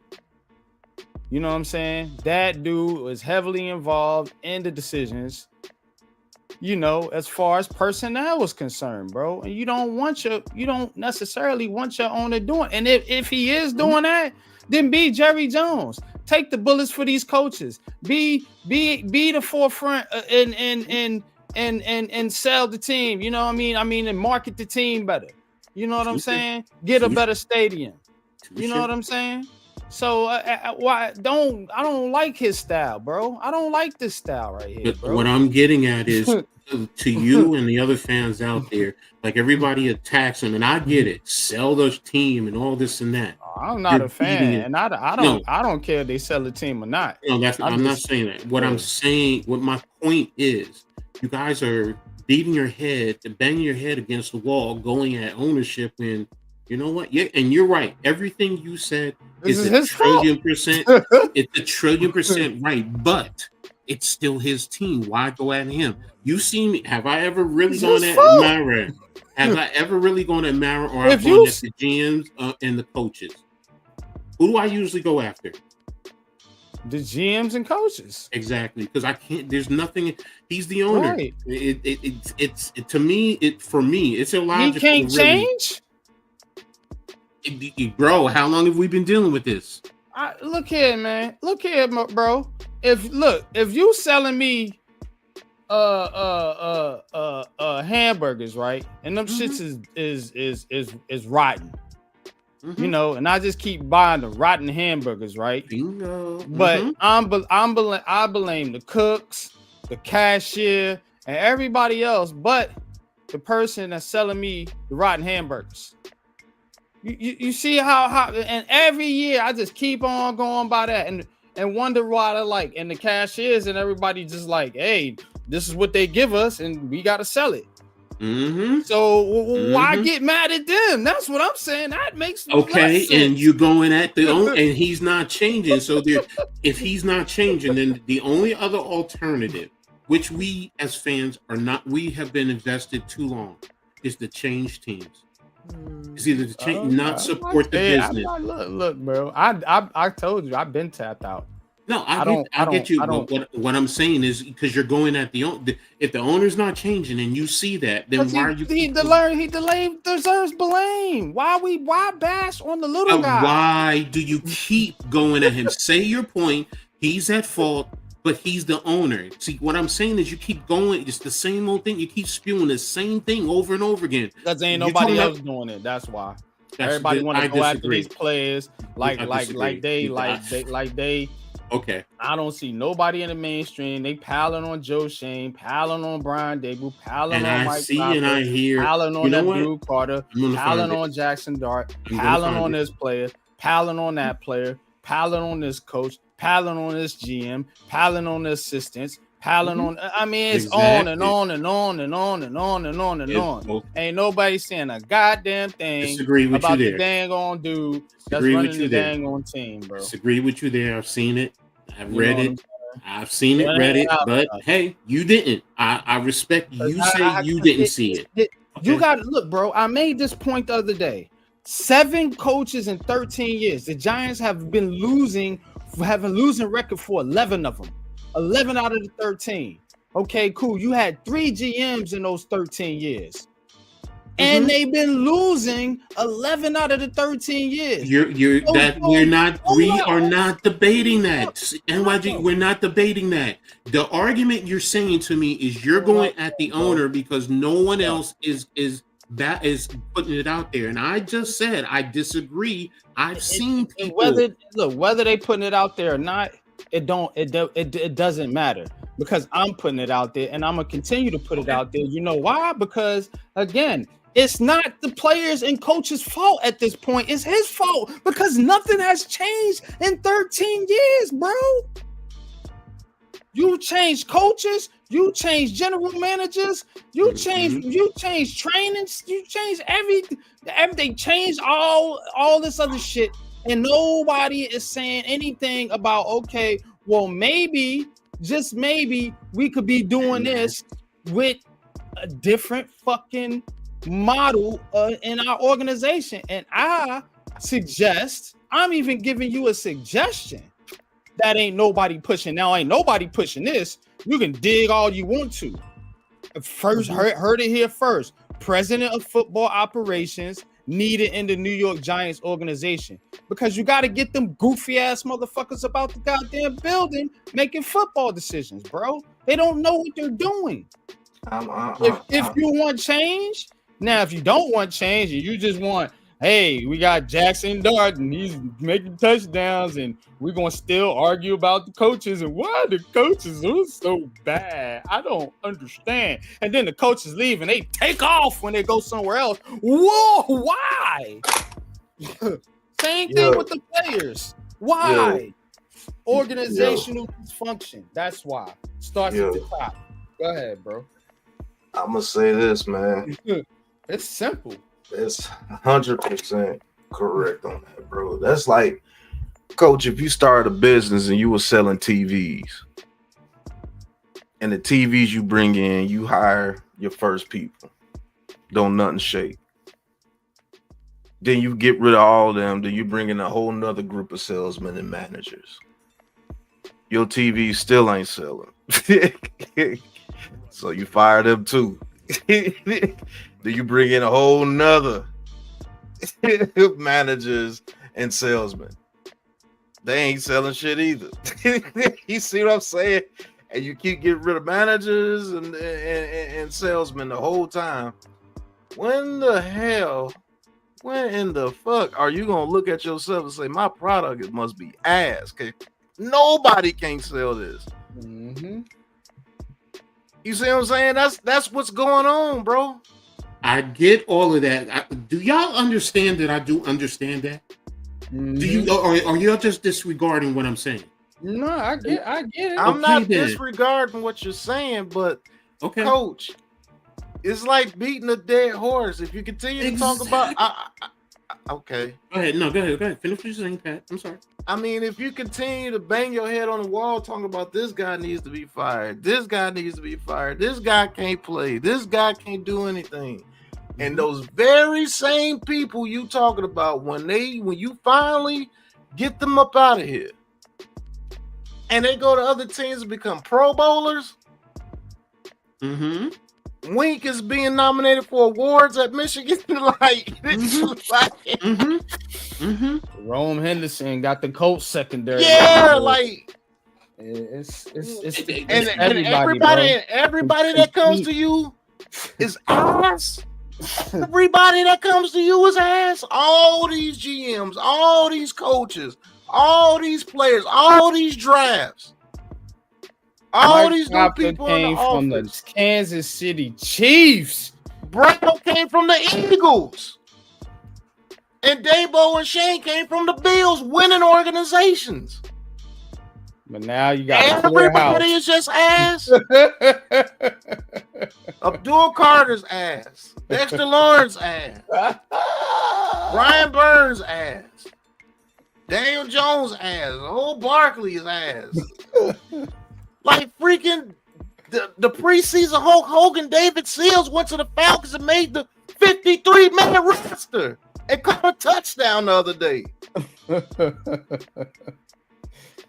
You know what I'm saying? That dude was heavily involved in the decisions, as far as personnel was concerned, bro. And you don't necessarily want your owner doing. And if he is doing that, then be Jerry Jones. Take the bullets for these coaches. Be the forefront and sell the team. You know what I mean? And market the team better. You know what I'm saying? Get a better stadium. You know what I'm saying? So I don't like his style, bro. I don't like this style right here. Bro. What I'm getting at is to you and the other fans out there, like everybody attacks him, and I get it. Sell the team and all this and that. I'm not a fan, and I don't care if they sell the team or not. No, I'm not saying that. What I'm saying, what my point is, you guys are banging your head against the wall, going at ownership, and you know what? Yeah, and you're right. Everything you said is a trillion percent. It's a trillion percent right, but it's still his team. Why go at him? You see me? Have I ever really gone at Mara? Have I ever really gone at Mara, or I've gone at the GMs and the coaches? Who do I usually go after? The GMs and coaches. Exactly, because I can't. There's nothing. He's the owner. Right. It's to me. For me, it's illogical. He can't change. Bro, how long have we been dealing with this? Look here, man. Look here, bro. If you selling me hamburgers, right? And them shits is rotten. And I just keep buying the rotten hamburgers, right? Bingo. But I blame the cooks, the cashier, and everybody else, but the person that's selling me the rotten hamburgers. You see how and every year I just keep on going by that and wonder why they're like, and the cashiers and everybody just like, hey, this is what they give us and we got to sell it. So why get mad at them? That's what I'm saying. That makes no sense. And you're going at the owner, and he's not changing. So if he's not changing, then the only other alternative, which we as fans we have been invested too long, is to change teams. It's either to change, not support the business. Look, bro. I told you I've been tapped out. No, I get you. But what I'm saying is because you're going at if the owner's not changing and you see that, then why are you? He deserves blame. Why bash on the little guy? Why do you keep going at him? Say your point. He's at fault, but he's the owner. See, what I'm saying is you keep going. It's the same old thing. You keep spewing the same thing over and over again. Because ain't nobody else doing it. That's why. Everybody want to go after these players like they. Okay. I don't see nobody in the mainstream. They piling on Joe Shane, piling on Brian Dable, piling on Mike Cropper, and I hear, piling on that Drew Carter, piling on Jackson Dart, piling on this player, piling on that player, piling on this coach, piling on this GM, piling on the assistants, piling on. I mean, it's on and on and on and on and on and on and on. Ain't nobody saying a goddamn thing about the dang on dude that's running the dang on team, bro. Disagree with you there. I've seen it. I've read it. I've seen it, read it. But hey, you didn't. I respect you. Say you didn't see it. You got to look, bro. I made this point the other day. 7 coaches in 13 years. The Giants have been losing record for 11 of them. 11 out of the 13. Okay, cool. You had 3 GMs in those 13 years. And they've been losing 11 out of the 13 years. We are not debating that. NYG, we're not debating that. The argument you're saying to me is you're going at the owner because no one else is putting it out there. And I just said I disagree. I've seen people whether they putting it out there or not. It doesn't matter because I'm putting it out there and I'm gonna continue to put it out there. You know why? Because again, it's not the players and coaches' fault at this point. It's his fault because nothing has changed in 13 years, bro. You changed coaches, you changed general managers, you changed trainings, you changed everything. They changed all this other shit. And nobody is saying anything about, okay, well, maybe, just maybe, we could be doing this with a different fucking model in our organization. And I'm even giving you a suggestion that ain't nobody pushing. Now, ain't nobody pushing this. You can dig all you want to. First, heard it here first. President of football operations needed in the New York Giants organization because you got to get them goofy ass motherfuckers about the goddamn building making football decisions, bro. They don't know what they're doing. If you want change, now if you don't want change and you just want, hey, we got Jackson Dart and he's making touchdowns and we're going to still argue about the coaches and why the coaches are so bad. I don't understand. And then the coaches leave and they take off when they go somewhere else. Whoa, why? Same thing with the players. Why? Organizational dysfunction. That's why. Starts at the top. Go ahead, bro. I'm going to say this, man. It's simple. It's 100% correct on that, bro. That's like, Coach, if you started a business and you were selling TVs, and the TVs you bring in, you hire your first people, don't nothing shake. Then you get rid of all of them, then you bring in a whole nother group of salesmen and managers. Your TV still ain't selling. So you fire them too. Then you bring in a whole nother managers and salesmen. They ain't selling shit either. You see what I'm saying? And you keep getting rid of managers and salesmen the whole time. When in the fuck are you gonna look at yourself and say, my product, it must be ass? Okay, nobody can sell this. Mm-hmm. You see what I'm saying? That's what's going on, bro. I get all of that. Do y'all understand that I do understand that? Mm-hmm. Do you, or are you just disregarding what I'm saying? No, I get it. I'm not disregarding what you're saying, but Coach, it's like beating a dead horse. If you continue to talk about, okay. Go ahead. No, go ahead. Finish what you're saying, Pat. I'm sorry. I mean, if you continue to bang your head on the wall talking about this guy needs to be fired, this guy needs to be fired, this guy can't play, this guy can't do anything. And those very same people you talking about, when you finally get them up out of here, and they go to other teams and become Pro Bowlers. Mm-hmm. Wink is being nominated for awards at Michigan. Rome Henderson got the Colts secondary. Yeah, like it's everybody that comes to you is ass. Everybody that comes to you is ass. All these GMs, all these coaches, all these players, all these drafts, all Mike these new Kafka people in came the from office. the Kansas City Chiefs. Brown came from the Eagles. And Dabo and Shane came from the Bills, winning organizations. But now you got everybody is just ass. Abdul Carter's ass. Dexter Lawrence ass. Brian Burns ass. Daniel Jones ass. Old Barkley's ass. Like freaking the preseason Hulk Hogan, David Seals went to the Falcons and made the 53-man roster and caught a touchdown the other day.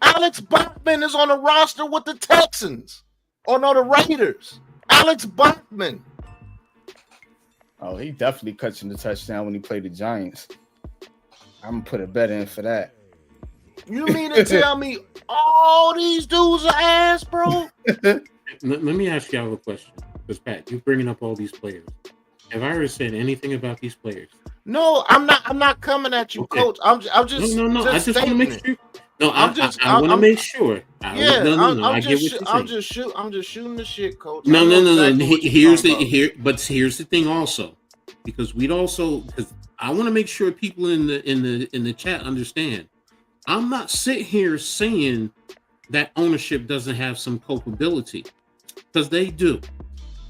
Alex Bachman is on the roster with the Texans. Or no, the Raiders. Alex Bachman. Oh, he definitely catching the touchdown when he played the Giants. I'm going to put a bet in for that. You mean to tell me all these dudes are ass, bro? Let me ask y'all a question. Because, Pat, you're bringing up all these players. Have I ever said anything about these players? No, I'm not coming at you, okay. Coach. I'm just no. I just want to make sure. No, I want to make sure. I'm just shooting the shit, Coach. No. Here's the thing also, because because I want to make sure people in the chat understand. I'm not sitting here saying that ownership doesn't have some culpability, because they do.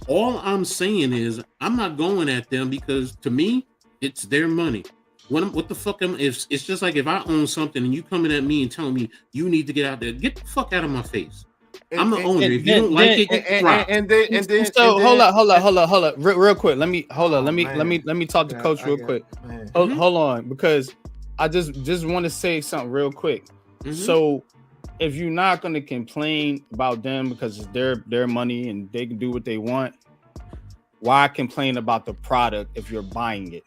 All I'm saying is I'm not going at them because to me it's their money. What the fuck it's just like if I own something and you coming at me and telling me you need to get out there, get the fuck out of my face. I'm the owner. If you don't like it, hold up. Real quick. Let me talk to Coach real quick. Hold on, because I just want to say something real quick. Mm-hmm. So if you're not going to complain about them because it's their money and they can do what they want, why complain about the product if you're buying it?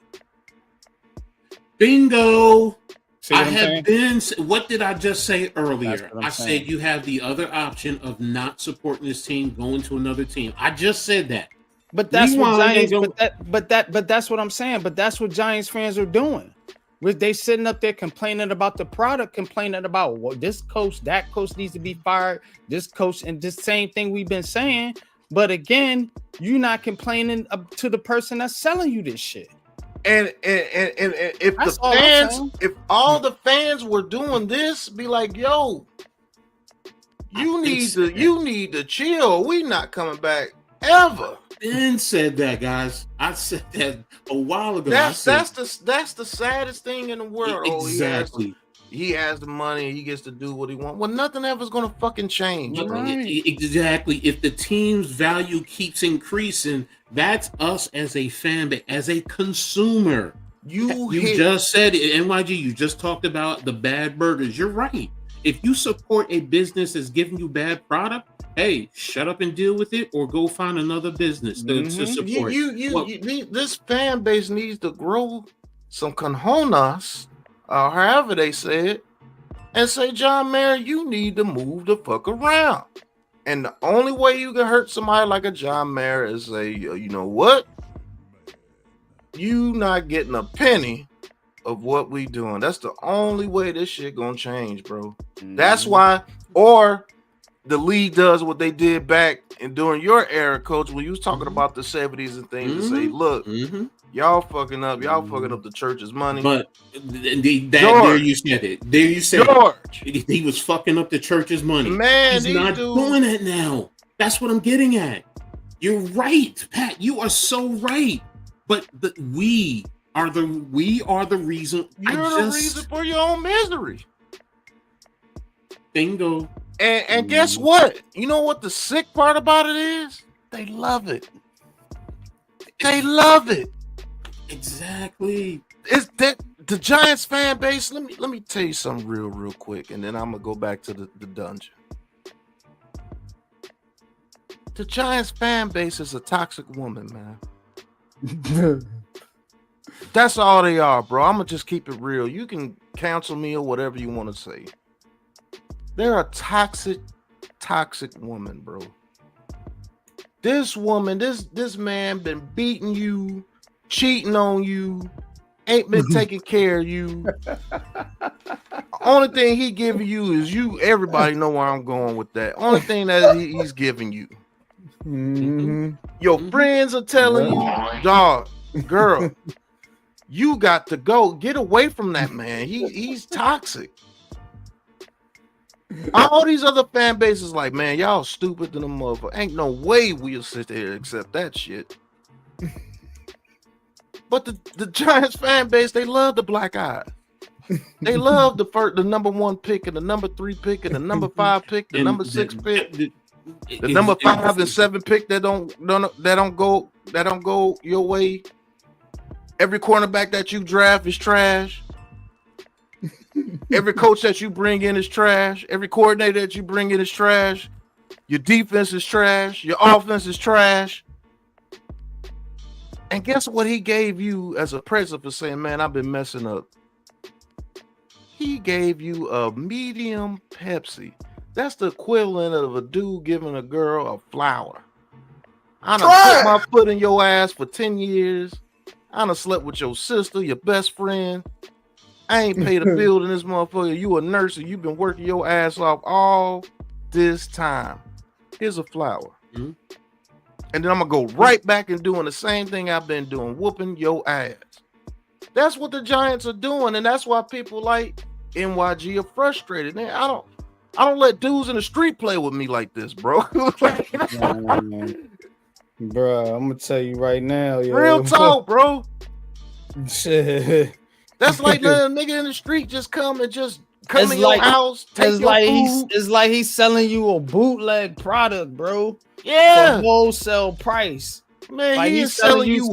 Bingo. What did I just say earlier? I said you have the other option of not supporting this team, going to another team. I just said that. But that's what Giants. But that's what I'm saying. But that's what Giants fans are doing. They sitting up there complaining about the product, complaining about this coach, that coach needs to be fired. This coach, and this same thing we've been saying. But again, you're not complaining to the person that's selling you this shit. And if that's the fans, if all the fans were doing this, be like, yo, you need to chill. We not coming back ever. Ben said that, guys. I said that a while ago. That's the saddest thing in the world. Exactly. He has the money. He gets to do what he wants. Well, nothing ever is going to fucking change. Right. Exactly. If the team's value keeps increasing, that's us as a fan base, as a consumer. You just said it, NYG. You just talked about the bad burgers. You're right. If you support a business that's giving you bad product, hey, shut up and deal with it, or go find another business to support. This fan base needs to grow some cojones, or however they say it, and say, John Mayer, you need to move the fuck around. And the only way you can hurt somebody like a John Mayer is say, you know what? You not getting a penny of what we doing. That's the only way this shit gonna change, bro. Mm-hmm. That's why, or the league does what they did back and during your era, Coach, when you was talking about the 70s and things, to say, look, y'all fucking up the church's money. But there you said it. There you said George. It. He was fucking up the church's money. Man, he's not doing it now. That's what I'm getting at. You're right, Pat. You are so right. But we are the reason. You're the reason for your own misery. Bingo. And guess what? You know what the sick part about it is? They love it. They love it. Exactly. It's that the Giants fan base. Let me tell you something real quick, and then I'm gonna go back to the dungeon. The Giants fan base is a toxic woman, man. That's all they are, bro. I'm gonna just keep it real. You can counsel me or whatever you want to say. They're a toxic woman, bro. This woman, this man been beating you, cheating on you, ain't been taking care of you. Only thing he giving you is you. Everybody know where I'm going with that. Only thing that he's giving you. Your friends are telling you, dog, girl, you got to go. Get away from that man. He's toxic. All these other fan bases like, man, y'all stupid than a motherfucker. Ain't no way we'll sit there and accept that shit. But the Giants fan base, they love the black eye. They love the number 1 pick and the number 3 pick and the number 5 pick, the number 6 pick, the number 5 and 7 pick that don't go your way. Every cornerback that you draft is trash. Every coach that you bring in is trash. Every coordinator that you bring in is trash. Your defense is trash. Your offense is trash. And guess what he gave you as a present for saying, man, I've been messing up? He gave you a medium Pepsi. That's the equivalent of a dude giving a girl a flower. I done put my foot in your ass for 10 years. I done slept with your sister, your best friend. I ain't paid a bill in this motherfucker. You a nurse and you've been working your ass off all this time. Here's a flower. Mm-hmm. And then I'm going to go right back and doing the same thing I've been doing, whooping your ass. That's what the Giants are doing, and that's why people like NYG are frustrated. Man, I don't let dudes in the street play with me like this, bro. Bro, I'm gonna tell you right now, yo. Real talk, bro. Shit. That's like the nigga in the street just come in your house, take your food. It's like he's selling you a bootleg product, bro. Yeah, for wholesale price. Man, like he's selling you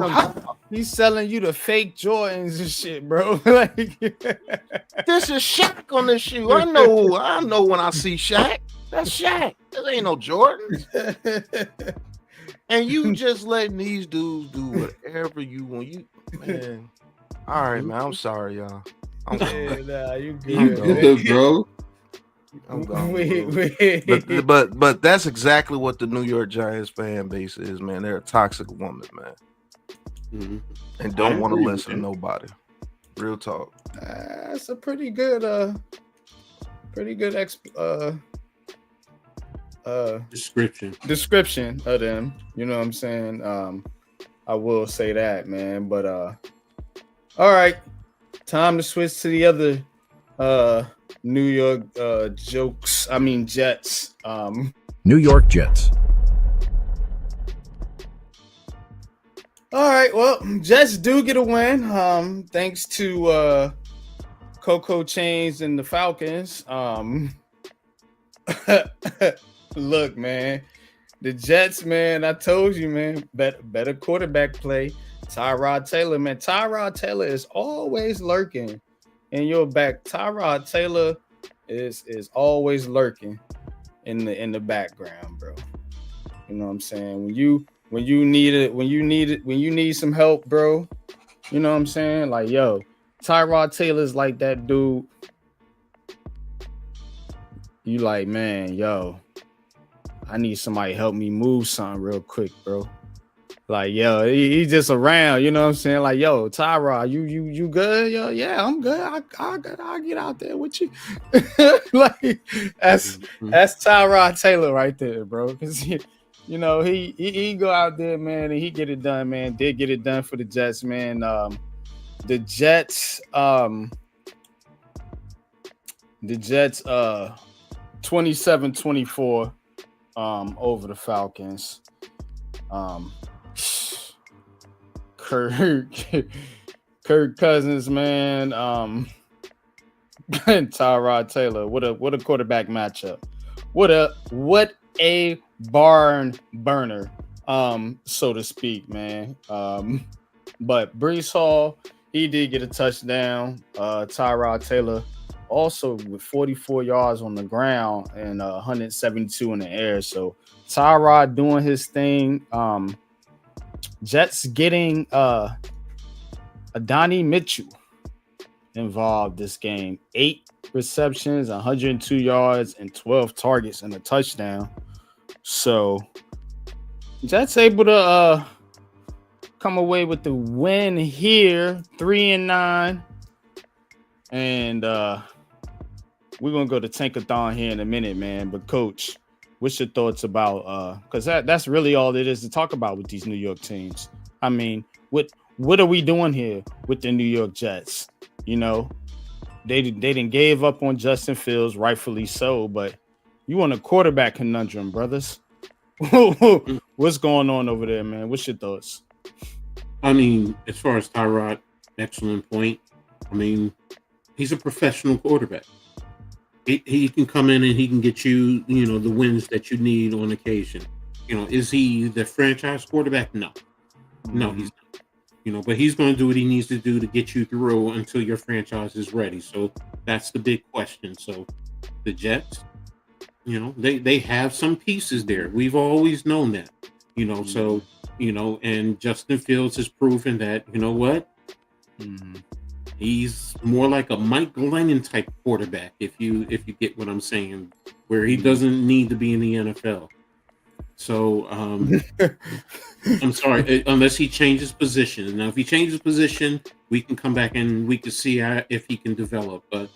he's selling you the fake Jordans and shit, bro. Like this is Shaq on this shoe. I know when I see Shaq. That's Shaq. This ain't no Jordans. And you just letting these dudes do whatever you want. You man. All right, man. I'm sorry, y'all. I'm nah, you good, you good, bro. I'm gone, but that's exactly what the New York Giants fan base is, man. They're a toxic woman, man, and don't want to listen to nobody. Real talk. That's a pretty good description of them. You know what I'm saying? I will say that, man. But all right, time to switch to the other New York Jets. New York Jets. All right, well, Jets do get a win. Thanks to Coco Chains and the Falcons. Look, man, the Jets, man, I told you, man, better quarterback play. Tyrod Taylor, man. Tyrod Taylor is always lurking in your back. Tyrod Taylor is always lurking in the background, bro. You know what I'm saying? When you need some help, bro. You know what I'm saying? Like, yo, Tyrod Taylor's like that dude. You like, man, yo, I need somebody to help me move something real quick, bro. Like, yo, he just around, you know what I'm saying? Like, yo, Tyrod, you good? Yo, yeah, I'm good. I'll get out there with you. Like, that's Tyrod Taylor right there, bro. Because, you know, he go out there, man, and he get it done, man. Did get it done for the Jets, man. The Jets 27-24 over the Falcons. Kirk Cousins, man. Tyrod Taylor. What a quarterback matchup. What a barn burner, so to speak, man. But Breece Hall, he did get a touchdown. Tyrod Taylor also with 44 yards on the ground and 172 in the air. So Tyrod doing his thing. Jets getting Adonai Mitchell involved this game. 8 receptions, 102 yards, and 12 targets and a touchdown. So Jets able to come away with the win here, 3-9. And we're gonna go to Tankathon here in a minute, man. But Coach, what's your thoughts about because that's really all it is to talk about with these New York teams? I mean, what are we doing here with the New York Jets? You know, they didn't gave up on Justin Fields, rightfully so, but you want a quarterback conundrum, brothers. What's going on over there, man? What's your thoughts? I mean, as far as Tyrod, excellent point. I mean, he's a professional quarterback. He can come in and he can get you, the wins that you need on occasion. Is he the franchise quarterback? No, he's not. But he's going to do what he needs to do to get you through until your franchise is ready. So that's the big question. So the Jets, they have some pieces there. We've always known that, so, and Justin Fields has proven that, what? He's more like a Mike Glennon type quarterback, if you get what I'm saying, where he doesn't need to be in the NFL. So I'm sorry, unless he changes position. Now, if he changes position, we can come back and we can see if he can develop. But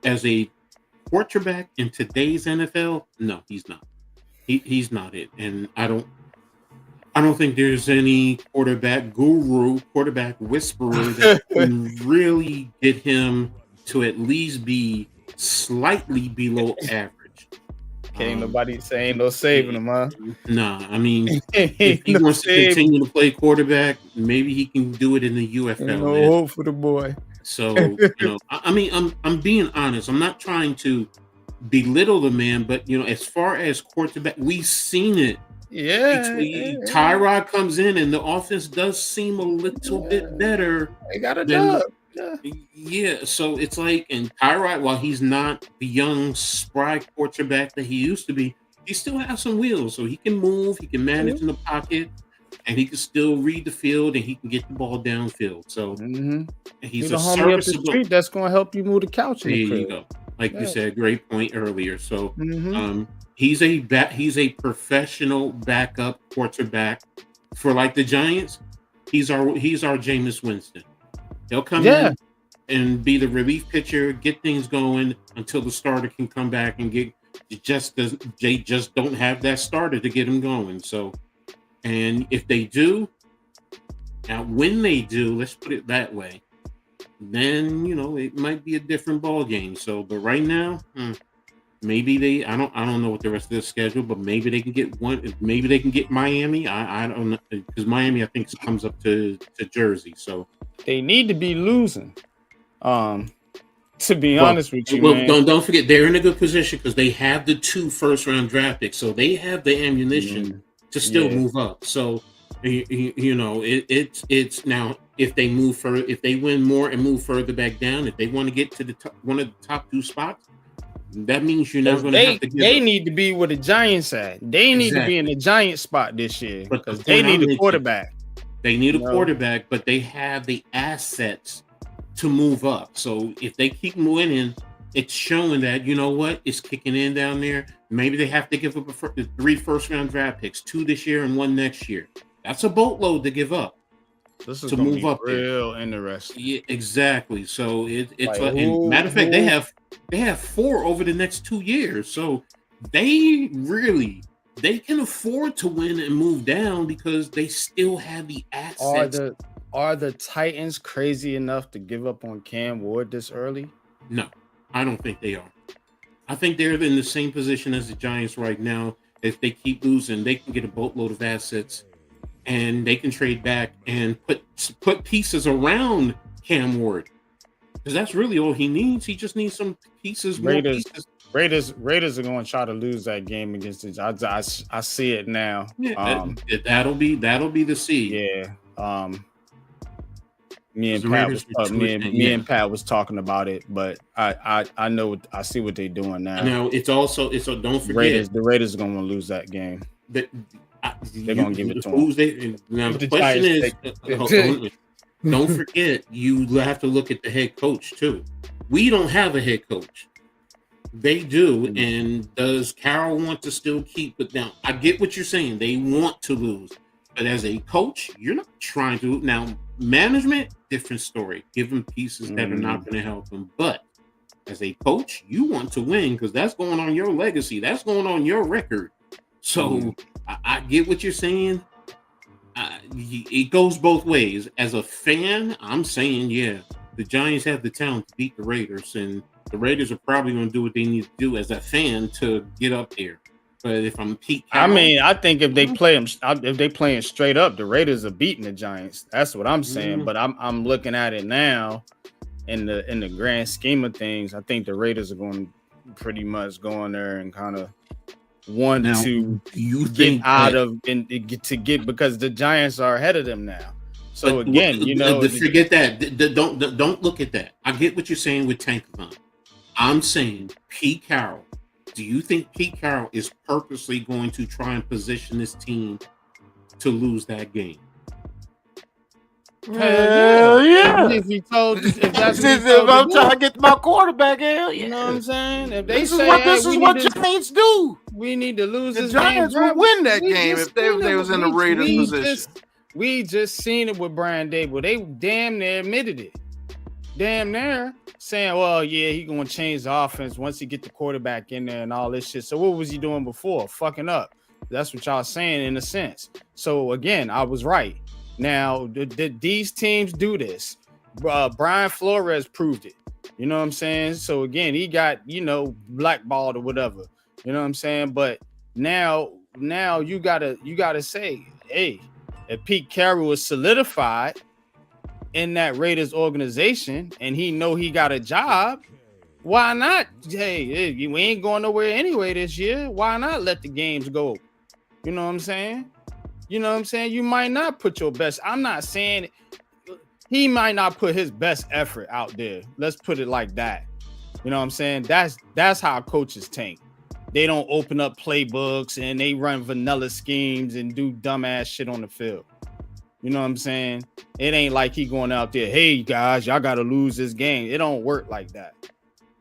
as a quarterback in today's NFL, no, he's not. He's not it, and I don't think there's any quarterback guru, quarterback whisperer that can really get him to at least be slightly below average. Ain't nobody saying no saving him, huh? Nah, I mean, if he wants to continue to play quarterback, maybe he can do it in the UFL. No hope for the boy. So, I mean, I'm being honest. I'm not trying to belittle the man, but as far as quarterback, we've seen it. Yeah, Tyrod comes in and the offense does seem a little bit better. They got a dub. Yeah, so it's like, and Tyrod, while he's not the young, spry quarterback that he used to be, he still has some wheels. So he can move, he can manage in the pocket, and he can still read the field, and he can get the ball downfield. So he's a homie up the street that's going to help you move the couch. There you go. Like you said, great point earlier. So he's a professional backup quarterback for like the Giants. He's our Jameis Winston. He'll come in and be the relief pitcher, get things going until the starter can come back and they just don't have that starter to get him going. So, and if they do, now when they do, let's put it that way, then it might be a different ball game. So, but right now, maybe I don't know what the rest of the schedule, but maybe they can get one. Maybe they can get Miami. I don't know, because Miami I think comes up to Jersey. So they need to be losing. To be honest with you, man. Don't forget they're in a good position because they have the 2 first-round draft picks, so they have the ammunition to still move up. So it's now if they move further, if they win more and move further back down, if they want to get to the one of the top 2 spots. That means you're not going to have to give They need to be where the Giants at. They need to be in the Giant spot this year because they need a quarterback. They need a quarterback, but they have the assets to move up. So if they keep winning, it's showing that, it's kicking in down there. Maybe they have to give up 3 first-round draft picks, 2 this year and 1 next year. That's a boatload to give up. This is to move up real interesting. Yeah, exactly. So it's and matter of fact, they have 4 over the next 2 years. So they can afford to win and move down because they still have the assets. Are the Titans crazy enough to give up on Cam Ward this early? No, I don't think they are. I think they're in the same position as the Giants right now. If they keep losing, they can get a boatload of assets and they can trade back and put pieces around Cam Ward. Because that's really all he needs. He just needs some pieces, more pieces. Raiders are going to try to lose that game against the. I see it now. Yeah, that'll be the seed. Yeah. Me and The Pat Raiders was were me and Pat was talking about it, but I know I see what they're doing now. Now it's don't forget The Raiders are gonna lose that game. that They're gonna give it to them. Now the The question is, Giants don't forget you have to look at the head coach too. We don't have a head coach. They do, and does Carroll want to still keep it down? I get what you're saying. They want to lose, but as a coach, you're not trying to. Now, management, different story. Give them pieces that are not going to help them. But as a coach, you want to win because that's going on your legacy. That's going on your record. So I get what you're saying. It goes both ways. As a fan, I'm saying, yeah, the Giants have the talent to beat the Raiders, and the Raiders are probably going to do what they need to do as a fan to get up there. But if I'm Pete Carroll, I mean, I think if they play them, if they playing straight up, the Raiders are beating the Giants. That's what I'm saying. But I'm looking at it now in the grand scheme of things. I think the Raiders are going to pretty much go in there and kind of to get out of and to get because the Giants are ahead of them now. So again, forget that. Don't look at that. I get what you're saying with Tankathon. I'm saying Pete Carroll. Do you think Pete Carroll is purposely going to try and position this team to lose that game? Hell yeah! If I'm trying to get my quarterback, hell yeah. You know what I'm saying? If they this say is what Giants do. We need to lose the Giants will win that game if they was in the Raiders position. We just seen it with Brian Dable. They damn near admitted it. Damn near saying, well, yeah, he gonna change the offense once he get the quarterback in there and all this shit. So what was he doing before? Fucking up. That's what y'all saying in a sense. So again, I was right. Now, these teams do this. Brian Flores proved it. You know what I'm saying? So again, he got, blackballed or whatever. You know what I'm saying? But now you gotta say, hey, if Pete Carroll is solidified in that Raiders organization and he know he got a job, why not? Hey, we ain't going nowhere anyway this year. Why not let the games go? You know what I'm saying? You might not put your best. I'm not saying he might not put his best effort out there. Let's put it like that. You know what I'm saying? That's how coaches tank. They don't open up playbooks and they run vanilla schemes and do dumbass shit on the field. You know what I'm saying? It ain't like he going out there, hey guys, y'all got to lose this game. It don't work like that.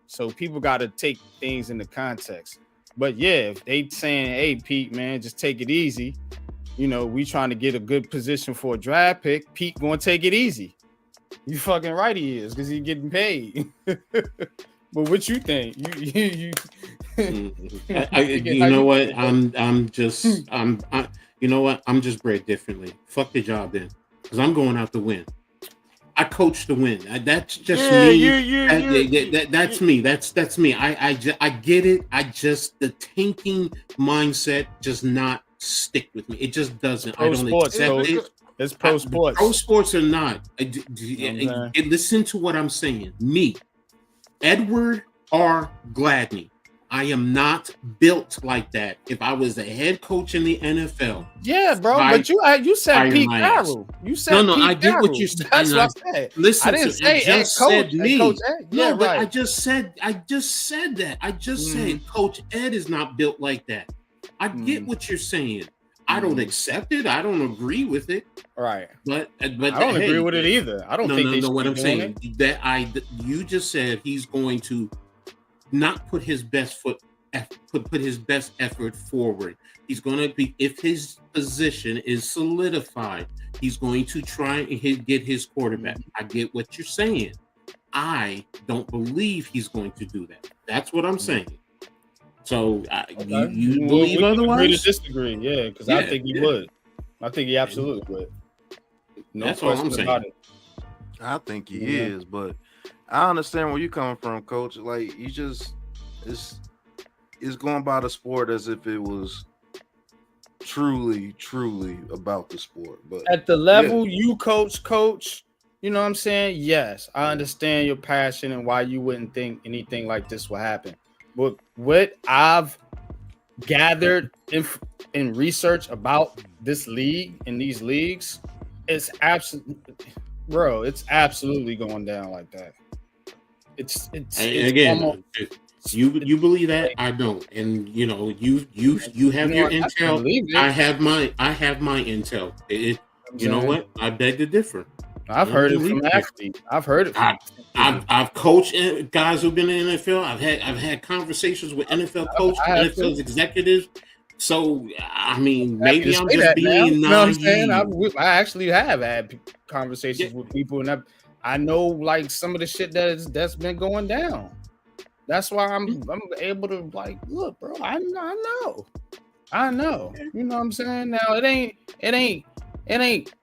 So people got to take things into context. But yeah, if they saying, hey Pete, man, just take it easy. We trying to get a good position for a draft pick. Pete going to take it easy. You fucking right he is because he's getting paid. But what you think? You know what? I'm just bred differently. Fuck the job then, because I'm going out to win. I coach to win. That's just me. That's me. That's me. I get it. The tanking mindset does not stick with me. It just doesn't. I don't accept it. It's pro sports. Pro sports are not. Listen to what I'm saying. Me, Edward R. Gladney. I am not built like that. If I was a head coach in the NFL, yeah, bro. But you said Pete Carroll. You said no. Pete I get what you said. That's what I said. Listen, I didn't say head coach. Me. Coach Ed. Yeah, no, but right. I just said that. I just said Coach Ed is not built like that. I get what you're saying. I don't accept it. I don't agree with it. Right. But I don't agree with it either. I don't think they should what be I'm saying. You just said he's going to not put his best put his best effort forward. He's going to be, if his position is solidified, he's going to try and get his quarterback. I get what you're saying. I don't believe he's going to do that. That's what I'm saying. So you believe otherwise? Agree to disagree, yeah, because I think he would. I think he absolutely would. No That's question what I'm about saying. It. I think he is, but I understand where you're coming from, Coach. Like you just, it's going by the sport as if it was truly about the sport. But at the level you coach, you know what I'm saying? Yes, I understand your passion and why you wouldn't think anything like this will happen. But what I've gathered in research about this league and these leagues is absolutely bro, it's absolutely going down like that. It's Again, almost you believe that? I don't. And you have your I intel. believe it. I have my intel. You know what? I beg to differ. I've heard it from athletes. I've heard it from I've coached guys who've been in the NFL. I've had conversations with NFL coaches, NFL executives. So I mean, maybe I'm just being naive. You know what I'm saying? I actually have had conversations with people, and I know like some of the shit that's been going down. That's why I'm able to like look, bro. I know. You know what I'm saying? Now it ain't.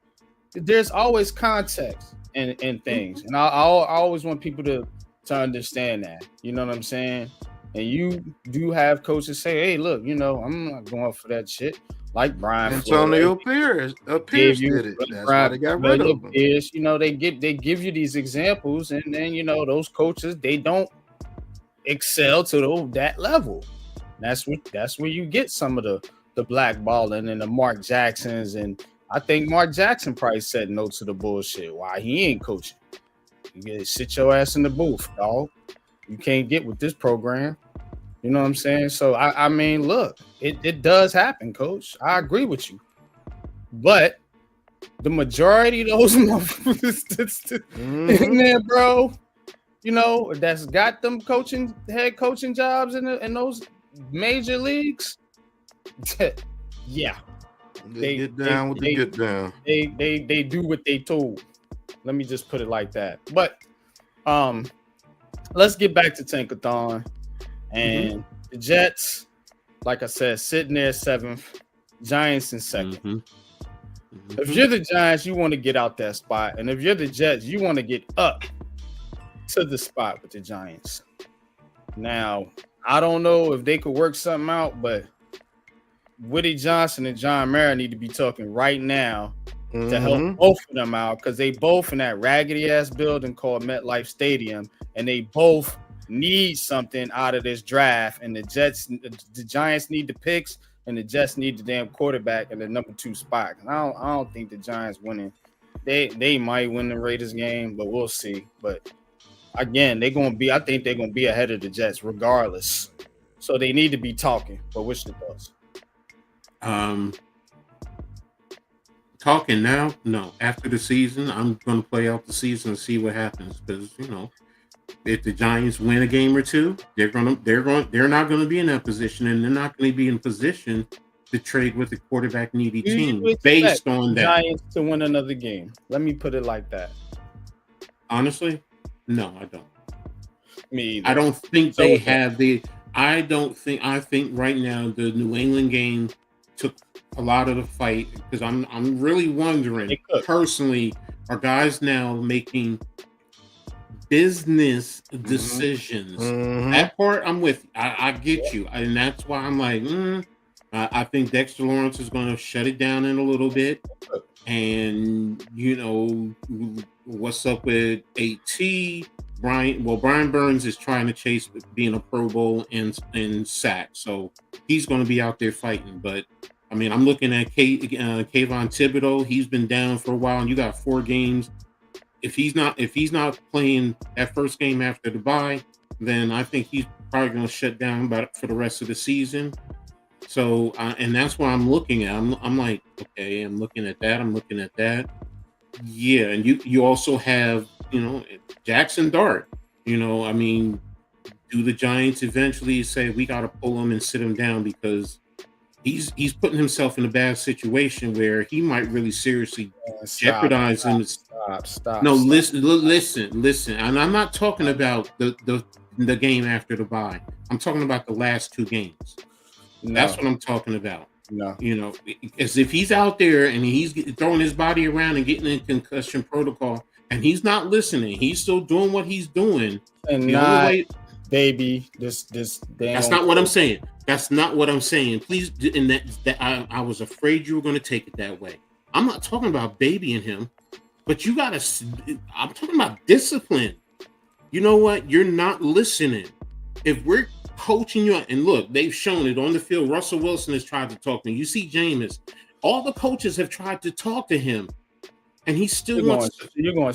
There's always context in things, and I always want people to understand that. You know what I'm saying? And you do have coaches say, "Hey, look, I'm not going for that shit." Like Brian Antonio Pierce did it. That's why they got rid of him. Pierce, they give you these examples, and then those coaches, they don't excel to that level. That's where you get some of the blackballing and the Mark Jacksons, and I think Mark Jackson probably said no to the bullshit. Why he ain't coaching? You get sit your ass in the booth, dog. You can't get with this program. You know what I'm saying? So I mean, look, it does happen, coach. I agree with you. But the majority of those motherfuckers in there, bro, that's got them head coaching jobs in those major leagues. Yeah. They get down. They do what they told. Let me just put it like that. But let's get back to Tankathon. And the Jets, like I said, sitting there 7th, Giants in 2nd. If you're the Giants, you want to get out that spot. And if you're the Jets, you want to get up to the spot with the Giants. Now, I don't know if they could work something out, but Woody Johnson and John Mara need to be talking right now to help both of them out, because they both in that raggedy ass building called MetLife Stadium, and they both need something out of this draft. And the Giants need the picks, and the Jets need the damn quarterback in the number 2 spot. I don't think the Giants winning. They might win the Raiders game, but we'll see. But again, I think they're gonna be ahead of the Jets regardless. So they need to be talking. But what's your thoughts? Talking now? No. After the season, I'm going to play out the season and see what happens. Because if the Giants win a game or two, they're not going to be in that position, and they're not going to be in position to trade with a quarterback needy team based on that. Giants to win another game. Let me put it like that. Honestly, no, I don't. Me either. I don't think they have the. I think right now the New England game took a lot of the fight, because I'm really wondering personally, are guys now making business decisions? That part I'm with you. I get you, and that's why I'm like, I think Dexter Lawrence is going to shut it down in a little bit, and what's up with AT. Brian Burns is trying to chase being a Pro Bowl in sacks, so he's going to be out there fighting. But I mean, I'm looking at Kayvon Thibodeau. He's been down for a while, and you got 4 games. If he's not playing that first game after the bye, then I think he's probably going to shut down for the rest of the season. So, and that's what I'm looking at. I'm like, okay, I'm looking at that. Yeah, and you also have Jackson Dart. I mean, do the Giants eventually say we got to pull him and sit him down, because he's putting himself in a bad situation where he might really seriously jeopardize him. Stop. No, listen. And I'm not talking about the game after the bye. I'm talking about the last 2 games. No. That's what I'm talking about. No. As if he's out there and he's throwing his body around and getting in concussion protocol, and he's not listening. He's still doing what he's doing. And baby, this. That's not what I'm saying. That's not what I'm saying. Please, and that I was afraid you were going to take it that way. I'm not talking about babying him, but you got to. I'm talking about discipline. You know what? You're not listening. If we're coaching you, and look, they've shown it on the field. Russell Wilson has tried to talk to me. You see Jameis. All the coaches have tried to talk to him. and he still wants. You're gonna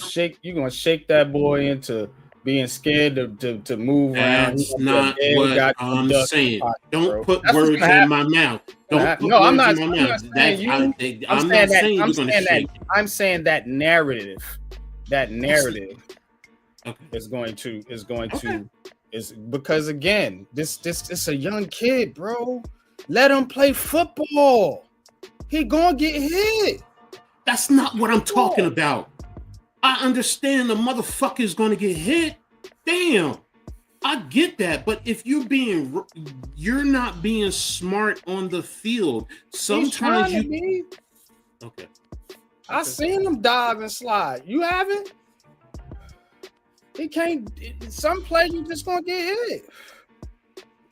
shake that boy into being scared to move around. That's not what I'm saying. Don't put words in my mouth. Don't put words in my mouth. I'm not saying you're going to shake. I'm saying that narrative is going to because again, this a young kid, bro. Let him play football. He gonna get hit. That's not what I'm talking about. I understand the motherfucker is going to get hit. Damn, I get that. But if you're not being smart on the field. Sometimes you. Okay. I seen him dive and slide. You haven't? He can't. Some play you just gonna get hit.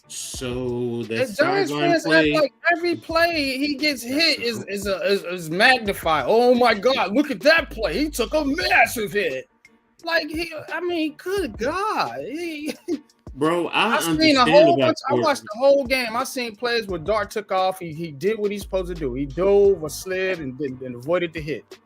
So the Giants fans act like every play he gets hit is magnified. Oh my God! Look at that play. He took a massive hit. Like good God, bro. I seen a whole bunch. I watched the whole game. I seen plays where Dart took off. He did what he's supposed to do. He dove or slid and avoided the hit.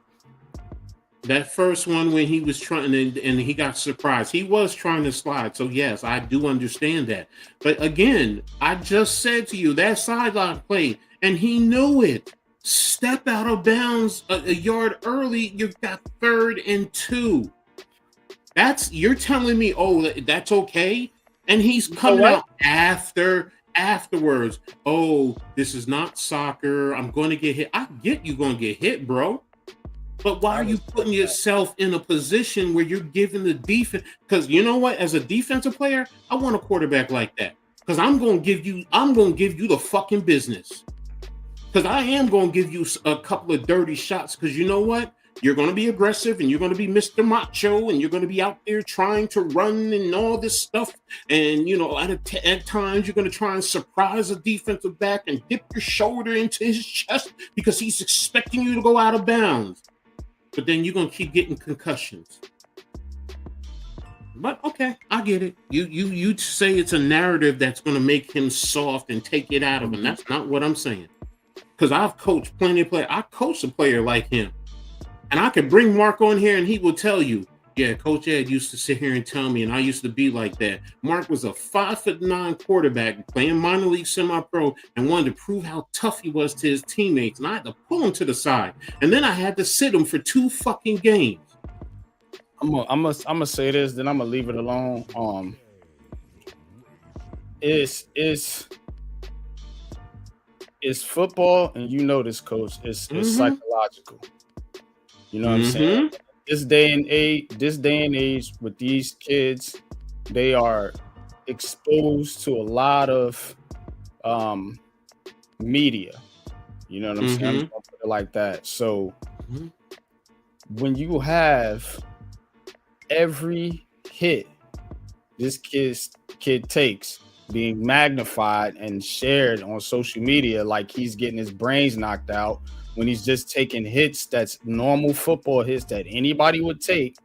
That first one when he was trying and he got surprised. He was trying to slide. So yes, I do understand that. But again, I just said to you that sideline play, and he knew it. Step out of bounds a yard early. You've got 3rd and 2. You're telling me, oh, that's okay? And he's coming out afterwards. Oh, this is not soccer. I'm going to get hit. I get you going to get hit, bro. But why are you putting yourself in a position where you're giving the defense? Because you know what? As a defensive player, I want a quarterback like that. Because I'm going to give you the fucking business. Because I am going to give you a couple of dirty shots. Because you know what? You're going to be aggressive and you're going to be Mr. Macho and you're going to be out there trying to run and all this stuff. And, at times you're going to try and surprise a defensive back and dip your shoulder into his chest because he's expecting you to go out of bounds. But then you're going to keep getting concussions. But okay, I get it. You say it's a narrative that's going to make him soft and take it out of him. That's not what I'm saying. Because I've coached plenty of players. I coached a player like him. And I could bring Mark on here and he will tell you, yeah, Coach Ed used to sit here and tell me, and I used to be like that. Mark was a 5'9" quarterback playing minor league semi-pro and wanted to prove how tough he was to his teammates. And I had to pull him to the side. And then I had to sit him for 2 fucking games. I'm gonna say this, then I'm gonna leave it alone. It's football, and you know this, Coach. It's psychological. You know what I'm saying? This day and age, with these kids, they are exposed to a lot of media. You know what I'm saying? I'm just gonna put it like that. So when you have every hit this kid takes being magnified and shared on social media like he's getting his brains knocked out, when he's just taking hits that's normal football hits that anybody would take.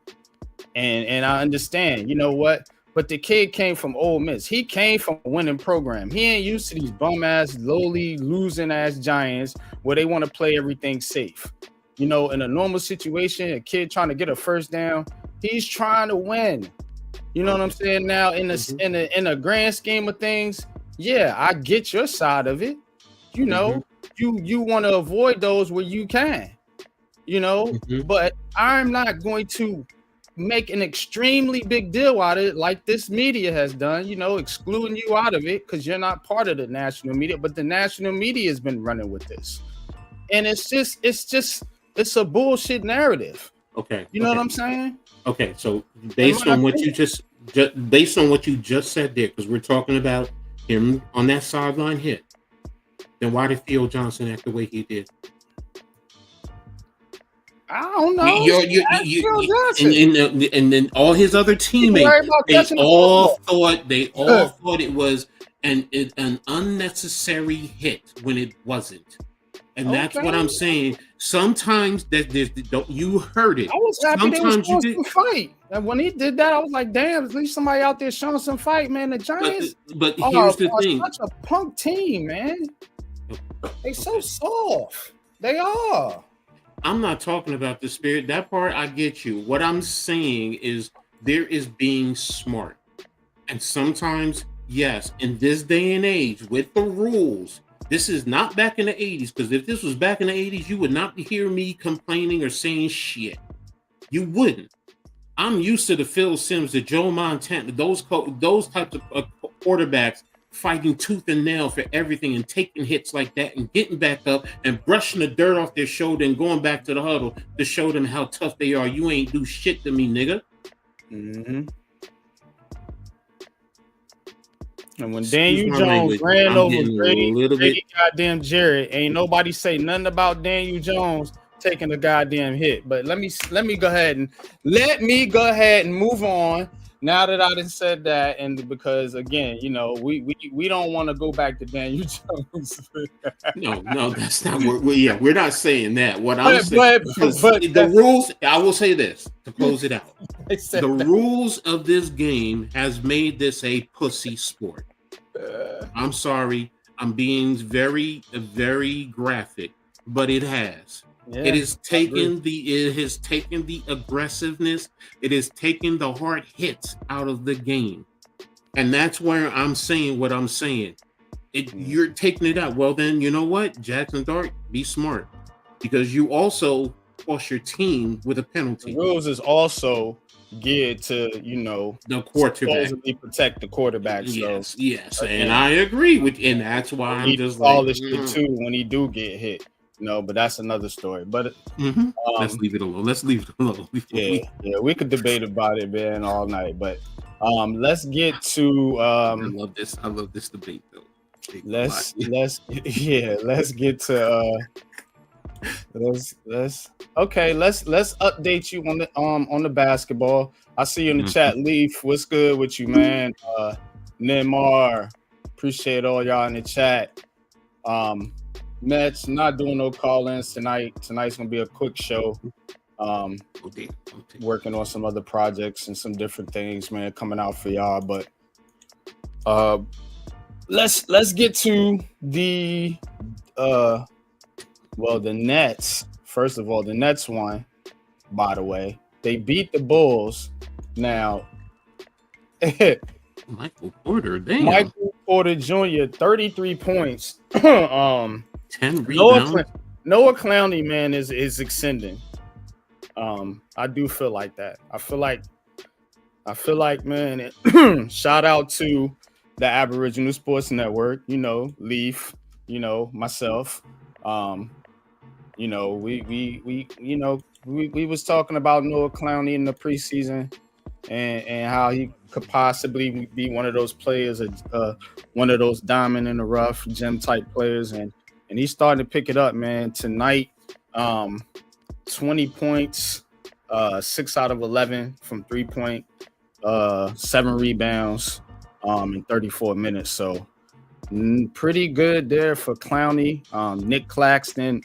And I understand, you know what? But the kid came from Ole Miss. He came from a winning program. He ain't used to these bum-ass, lowly, losing-ass Giants where they want to play everything safe. You know, in a normal situation, a kid trying to get a first down, he's trying to win. You know what I'm saying? Now, in a grand scheme of things, yeah, I get your side of it. You know, you want to avoid those where you can, you know, but I'm not going to make an extremely big deal out of it like this media has done, you know, excluding you out of it because you're not part of the national media, but the national media has been running with this. And it's a bullshit narrative. Okay. You know what I'm saying? Okay. So based on what you just said there, because we're talking about him on that sideline hit, then why did Theo Johnson act the way he did? I don't know. And then all his other teammates, they all thought it was an unnecessary hit when it wasn't. And that's what I'm saying. Sometimes you heard it. I was happy they was showing some fight. And when he did that, I was like, damn, at least somebody out there showing some fight, man. The Giants but here's the thing. Such a punk team, man. They so soft. They are. I'm not talking about the spirit. That part I get you. What I'm saying is there is being smart. And sometimes, yes, in this day and age, with the rules, this is not back in the 80s. Because if this was back in the 80s, you would not hear me complaining or saying shit. You wouldn't. I'm used to the Phil Simms, the Joe Montana, those types of quarterbacks fighting tooth and nail for everything and taking hits like that and getting back up and brushing the dirt off their shoulder and going back to the huddle to show them how tough they are. You ain't do shit to me, nigga. Mm-hmm. And when Daniel Jones ran over Grady goddamn Jarrett, ain't nobody say nothing about Daniel Jones taking the goddamn hit. But let me go ahead and move on. Now that I done said that, and because again, you know, we don't want to go back to Daniel Jones. no, that's not what. We're not saying that. What I'm saying, but the rules. I will say this to close it out. The rules of this game has made this a pussy sport. I'm sorry. I'm being very, very graphic, but it has. Yeah, it has taken the aggressiveness. It has taken the hard hits out of the game, and that's where I'm saying what I'm saying. You're taking it out. Well, then you know what, Jackson Dart, be smart, because you also cost your team with a penalty. The rules is also geared to, you know, the quarterback, supposedly protect the quarterback. Yes, and I agree with, and that's why I'm just all this shit too when he do get hit. No, but that's another story. But let's leave it alone. Yeah, we could debate about it, man, all night. But let's get to I love this debate though. Let's get to let's update you on the basketball. I see you in the chat, Leaf. What's good with you, man? Neymar, appreciate all y'all in the chat. Mets not doing no call-ins tonight. Tonight's gonna be a quick show. Working on some other projects and some different things, man, coming out for y'all. But let's get to the Nets. First of all, the Nets won, by the way. They beat the Bulls. Now Michael Porter Jr., 33 points. 10 rebounds. Noah Clowney, man, is extending. I do feel like that. I feel like, man, shout out to the Aboriginal Sports Network, you know, Leaf, you know, myself. You know, we was talking about Noah Clowney in the preseason and how he could possibly be one of those players, one of those diamond in the rough gem type players, and he's starting to pick it up, man. Tonight, 20 points, 6 out of 11 from 3-point, 7 rebounds in 34 minutes. So pretty good there for Clowney. Nick Claxton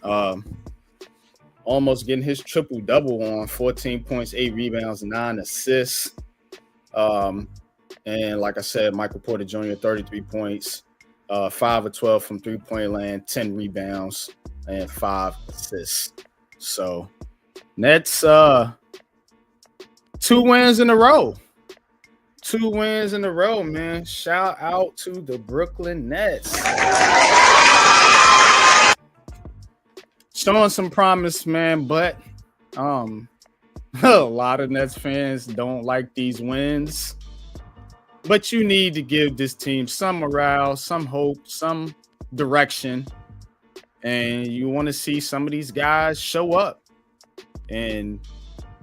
almost getting his triple-double on 14 points, 8 rebounds, 9 assists. And like I said, Michael Porter Jr., 33 points, 5 of 12 from 3-point land, 10 rebounds, and 5 assists. So Nets, 2 wins in a row. 2 wins in a row, man. Shout out to the Brooklyn Nets. Showing some promise, man, but a lot of Nets fans don't like these wins. But you need to give this team some morale, some hope, some direction. And you want to see some of these guys show up and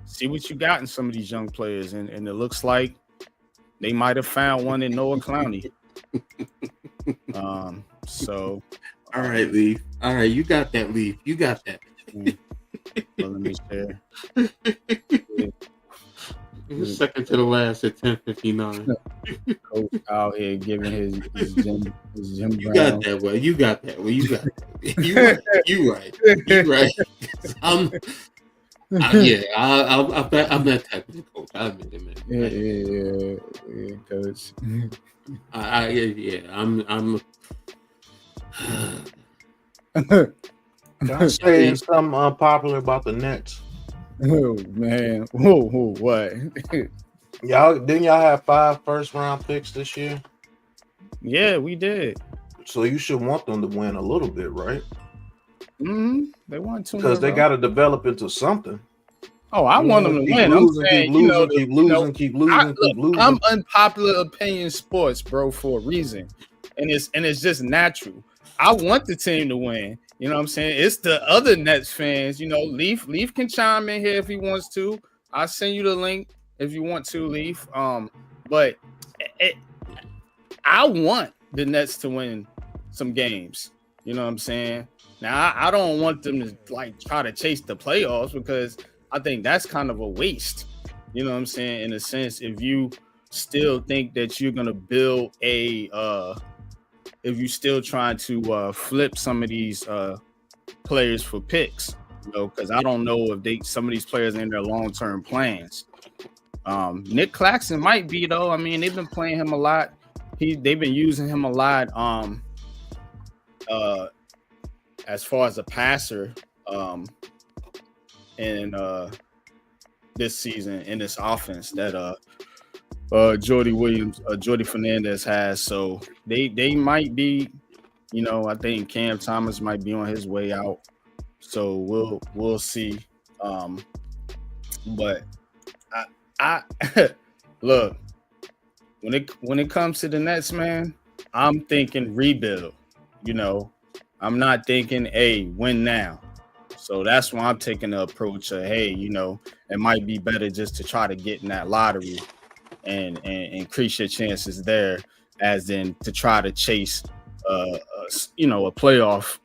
see what you got in some of these young players. And it looks like they might have found one in Noah Clowney. So. All right, Leaf. All right, you got that, Leaf. You got that. Well, let me share. Second to the last at 10:59. Coach out here giving his gym. You got that, well. You got that. Well, you got that. You right. I'm that type of coach. I admit it, man. Yeah, coach. I'm Can I say something unpopular about the Nets? Oh man, what? Y'all have 5 first-round picks this year? Yeah, we did. So you should want them to win a little bit, right? They won 2 because they got to develop into something. Oh, I want them to win. I'm saying, keep losing. I'm unpopular opinion sports, bro, for a reason, and it's just natural. I want the team to win. You know what I'm saying? It's the other Nets fans. You know, Leaf can chime in here if he wants to. I'll send you the link if you want to, Leaf. But I want the Nets to win some games. You know what I'm saying? Now, I don't want them to like try to chase the playoffs because I think that's kind of a waste. You know what I'm saying? In a sense, if you still think that you're gonna build if you still trying to flip some of these players for picks, you know, because I don't know if some of these players in their long-term plans. Nick Claxton might be though. I mean, they've been playing him a lot. They've been using him a lot. As far as a passer, in this season in this offense that Jordy Fernandez has. So they might be, you know, I think Cam Thomas might be on his way out. So we'll see. But I look, when it comes to the Nets, man, I'm thinking rebuild. You know, I'm not thinking, hey, win now. So that's why I'm taking the approach of, hey, you know, it might be better just to try to get in that lottery and increase your chances there, as in to try to chase, you know, a playoff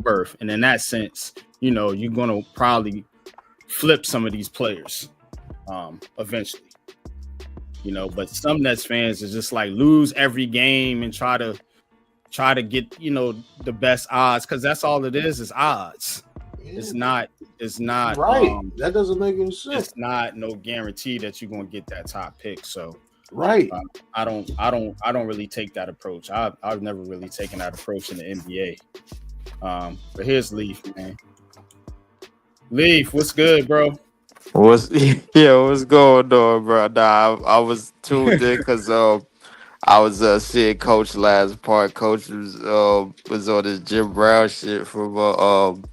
berth. And in that sense, you know, you're going to probably flip some of these players eventually. You know, but some Nets fans is just like lose every game and try to get, you know, the best odds, because that's all it is odds. Yeah. It's not right. That doesn't make any sense. It's not no guarantee that you're gonna get that top pick. So right. I don't really take that approach. I've never really taken that approach in the NBA. But here's Leaf, man. Leaf, what's good, bro? What's going on, bro? Nah, I was tuned in because I was seeing Coach last part. Coach was on this Jim Brown shit from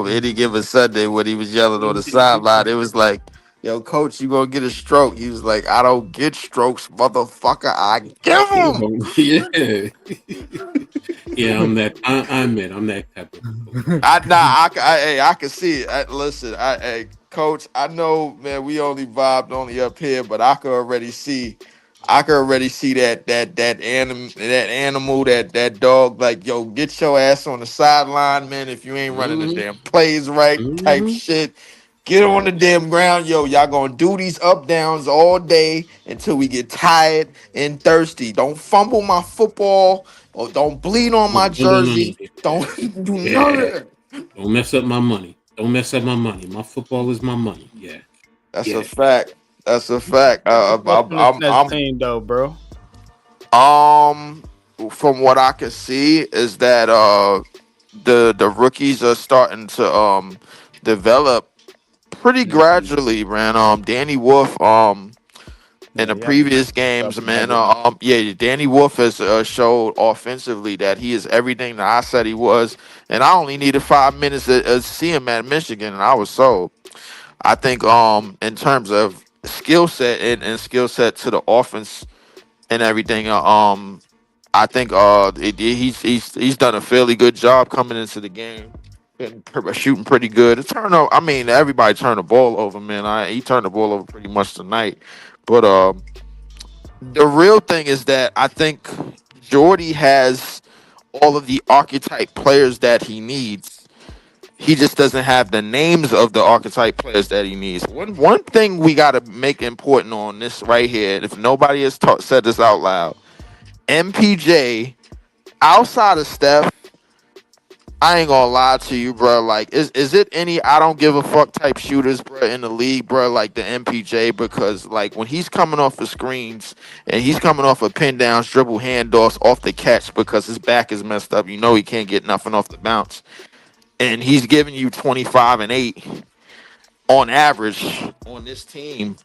Any Given Sunday when he was yelling on the sideline. It was like, yo, Coach, you gonna get a stroke. He was like, I don't get strokes, motherfucker. I give them. Yeah, I'm that. I'm that type of. I can see it. Listen, Coach, I know, man. We only vibed up here, but I could already see that animal, that dog. Like, yo, get your ass on the sideline, man. If you ain't running the damn plays right, type shit. Get on the damn ground, yo. Y'all gonna do these up downs all day until we get tired and thirsty. Don't fumble my football or don't bleed on my jersey. Don't do none of that. Don't mess up my money. My football is my money. Yeah, that's a fact. That's a fact. I'm saying though, bro. From what I can see is that the rookies are starting to develop pretty gradually, man. Danny Wolf in the previous games, man. Danny Wolf has showed offensively that he is everything that I said he was, and I only needed 5 minutes to see him at Michigan, and I was sold. I think in terms of skill set and skill set to the offense and everything, I think he's done a fairly good job coming into the game and shooting pretty good. I mean, everybody turned the ball over, man. He turned the ball over pretty much tonight. But the real thing is that I think Jordy has all of the archetype players that he needs. He just doesn't have the names of the archetype players that he needs. One thing we got to make important on this right here, if nobody has said this out loud, MPJ, outside of Steph, I ain't gonna lie to you, bro. Like, is it any I don't give a fuck type shooters, bro, in the league, bro, like the MPJ? Because, like, when he's coming off the screens and he's coming off of pin downs, dribble handoffs off the catch because his back is messed up, you know he can't get nothing off the bounce. and he's giving you 25-8 on average on this team.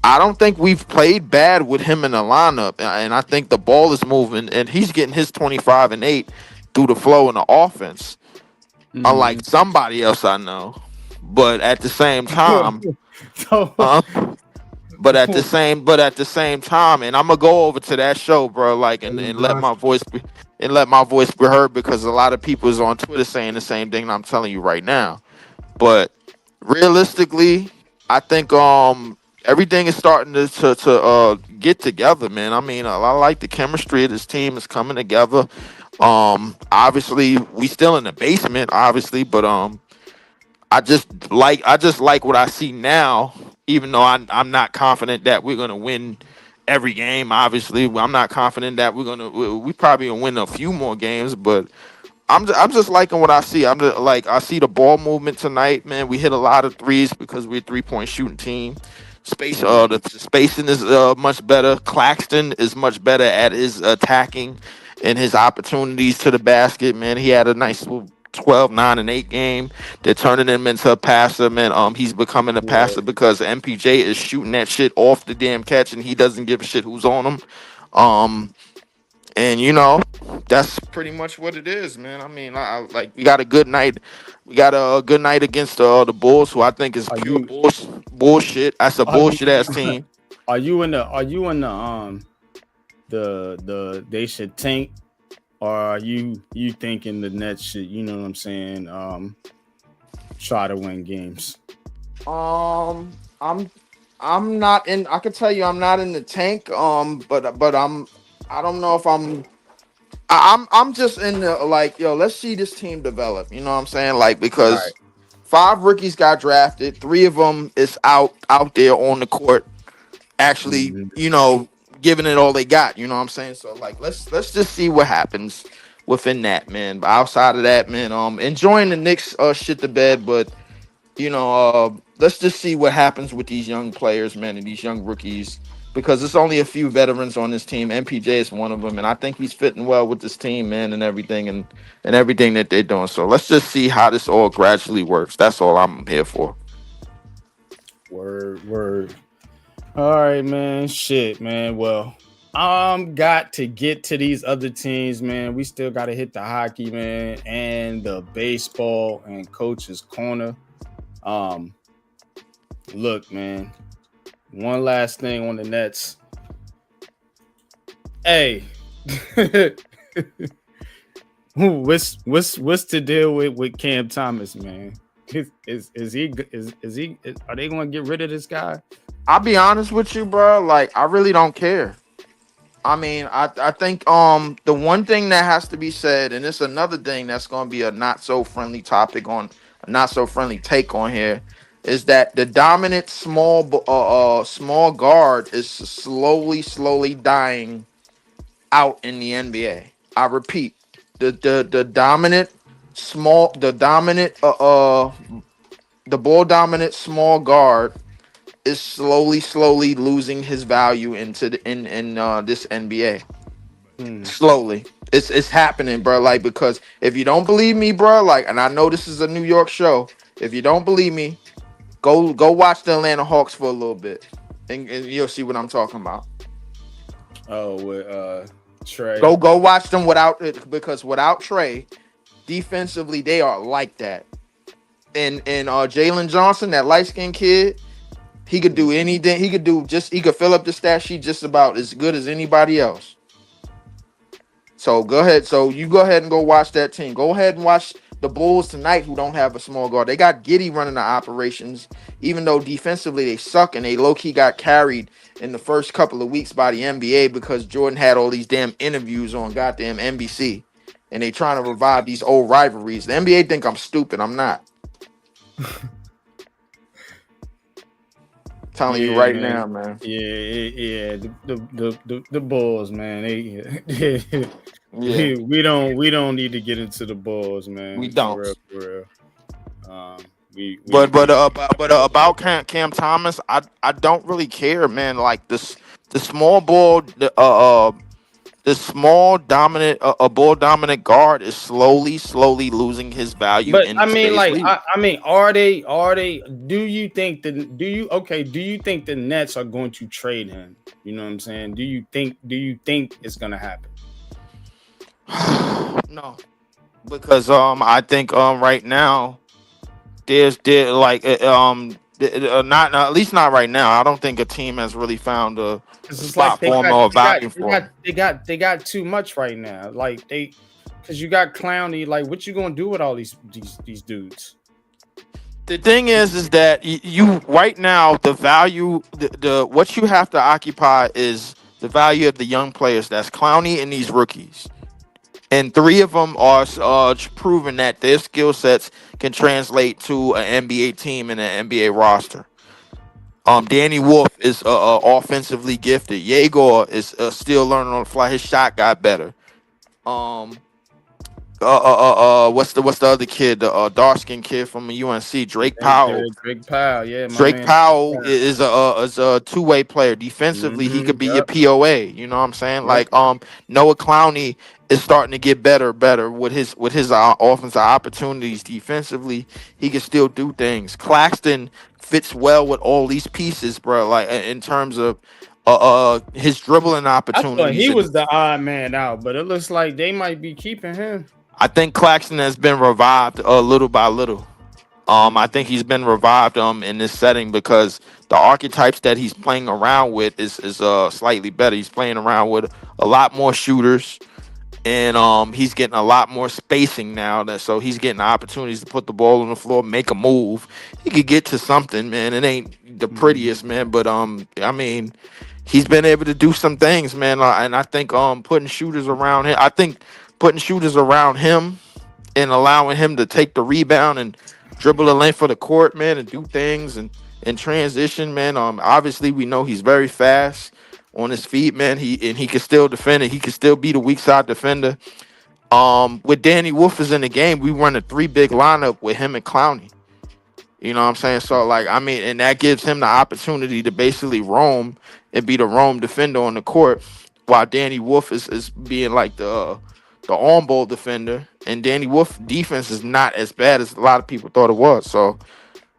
I don't think we've played bad with him in the lineup, and I think the ball is moving, and he's getting his 25-8 through the flow in the offense, unlike somebody else I know. But at the same time, So, but at the same time, and I'm gonna go over to that show, bro, like, and let my voice be heard, because a lot of people is on Twitter saying the same thing I'm telling you right now. But realistically, I think everything is starting to get together, man. I mean, I like the chemistry of this team is coming together. Obviously we still in the basement, obviously, but I just like what I see now, even though I'm not confident that we're gonna win every game. Obviously, I'm not confident that we probably gonna win a few more games, but I'm just liking what I see. I'm just like, I see the ball movement tonight, man. We hit a lot of threes because we're a 3-point shooting team. The spacing is much better. Claxton is much better at his attacking and his opportunities to the basket, man. He had a nice 12, 9, and 8 game. They're turning him into a passer, man. He's becoming a passer because MPJ is shooting that shit off the damn catch, and he doesn't give a shit who's on him. And that's pretty much what it is, man. I mean, I like, we got a good night. We got a good night against the Bulls, who I think is pure bullshit. That's a bullshit ass team. Are you in the they should tank, or are you thinking the Nets should, you know what I'm saying, try to win games? I'm not in. I can tell you, I'm not in the tank. But I don't know if I'm just in the, like, yo, let's see this team develop. You know what I'm saying? Like, because 5 rookies got drafted, 3 of them is out there on the court, actually, giving it all they got. You know what I'm saying? So, like, let's just see what happens within that, man. But outside of that, man, enjoying the Knicks shit the bed, but let's just see what happens with these young players, man, and these young rookies, because there's only a few veterans on this team. MPJ is one of them, and I think he's fitting well with this team, man, and everything and everything that they're doing. So let's just see how this all gradually works. That's all I'm here for. Word. All right, man. Shit, man. Well, got to get to these other teams, man. We still got to hit the hockey, man, and the baseball and coach's corner. Look, man. One last thing on the Nets. Hey, what's the deal with Cam Thomas, man? Is he? Are they going to get rid of this guy? I'll be honest with you, bro. Like, I really don't care. I mean, I think the one thing that has to be said, and it's another thing that's going to be a not so friendly topic on a not so friendly take on here, is that the dominant small guard is slowly dying out in the NBA. I repeat, the ball dominant small guard is slowly losing his value in this NBA. Slowly. It's happening, bro. Like, because if you don't believe me, bro, like, and I know this is a New York show, if you don't believe me, go watch the Atlanta Hawks for a little bit, and you'll see what I'm talking about. Oh, with Trey. Go watch them because without Trey, defensively they are like that. And Jalen Johnson, that light-skinned kid, he could do anything. He could fill up the stat sheet just about as good as anybody else. So go ahead. So you go ahead and go watch that team. Go ahead and watch the Bulls tonight, who don't have a small guard. They got Giddey running the operations, even though defensively they suck, and they low-key got carried in the first couple of weeks by the NBA because Jordan had all these damn interviews on goddamn NBC, and they trying to revive these old rivalries. The NBA think I'm stupid. I'm not. Telling you right now, man. Yeah. The Bulls, man. We don't need to get into the Bulls, man. We don't. For real. But about Cam Thomas, I don't really care, man. Like, the small ball, the the small dominant, a ball dominant guard is slowly losing his value But in I mean, today's like, league. I mean, are they? Do you think do you think the Nets are going to trade him? You know what I'm saying? Do you think it's gonna happen? No, because I think right now there like not at least not right now. I don't think a team has really found a Because it's like spot for him or a value for him. they got too much right now. Like because you got Clowney. Like, what you gonna do with all these dudes? The thing is that you right now the value the what you have to occupy is the value of the young players. That's Clowney and these rookies. And three of them are proven that their skill sets can translate to an NBA team and an NBA roster. Danny Wolf is offensively gifted. Yegor is still learning on the fly. His shot got better. What's the other kid? The dark skinned kid from UNC, Drake Powell. Drake Powell, yeah, my Drake man. Powell is a two-way player. Defensively, he could be your POA. You know what I'm saying? Like Noah Clowney is starting to get better with his offensive opportunities. Defensively, he can still do things. Claxton fits well with all these pieces, bro. Like in terms of his dribbling I opportunities. thought he was the odd man out, but it looks like they might be keeping him. I think Claxton has been revived little by little. I think he's been revived in this setting because the archetypes that he's playing around with is slightly better. He's playing around with a lot more shooters, and he's getting a lot more spacing now. So he's getting opportunities to put the ball on the floor, make a move. He could get to something, man. It ain't the prettiest, man, but I mean, he's been able to do some things, man. And I think putting shooters around him. I think putting shooters around him and allowing him to take the rebound and dribble the length of the court, man, and do things and transition, man. Obviously we know he's very fast on his feet, man. He can still defend it. He can still be the weak side defender. With Danny Wolf is in the game, we run a 3 big lineup with him and Clowney. You know what I'm saying? So like, I mean, and that gives him the opportunity to basically roam and be the roam defender on the court, while Danny Wolf is being like the on-ball defender, and Danny Wolf defense is not as bad as a lot of people thought it was. So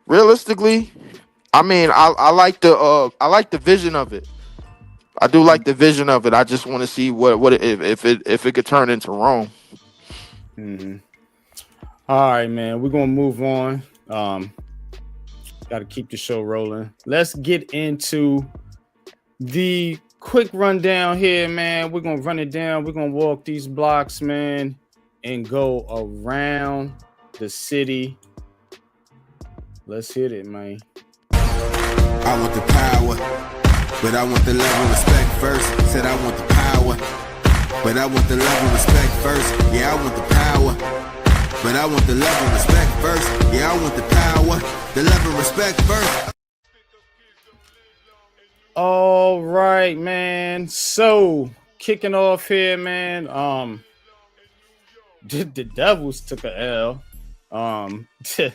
realistically, I mean, I like the vision of it. I do like the vision of it. I just want to see what if it could turn into Rome. Mm-hmm. All right, man. We're gonna move on. Got to keep the show rolling. Let's get into the quick rundown here, man. We're gonna run it down. We're gonna walk these blocks, man, and go around the city. Let's hit it, man. I want the power, but I want the love and respect first. Said I want the power, but I want the love and respect first. Yeah, I want the power, but I want the love and respect first. Yeah, I want the power, the love and respect first. All right, man. So kicking off here, man. The Devils took a L. To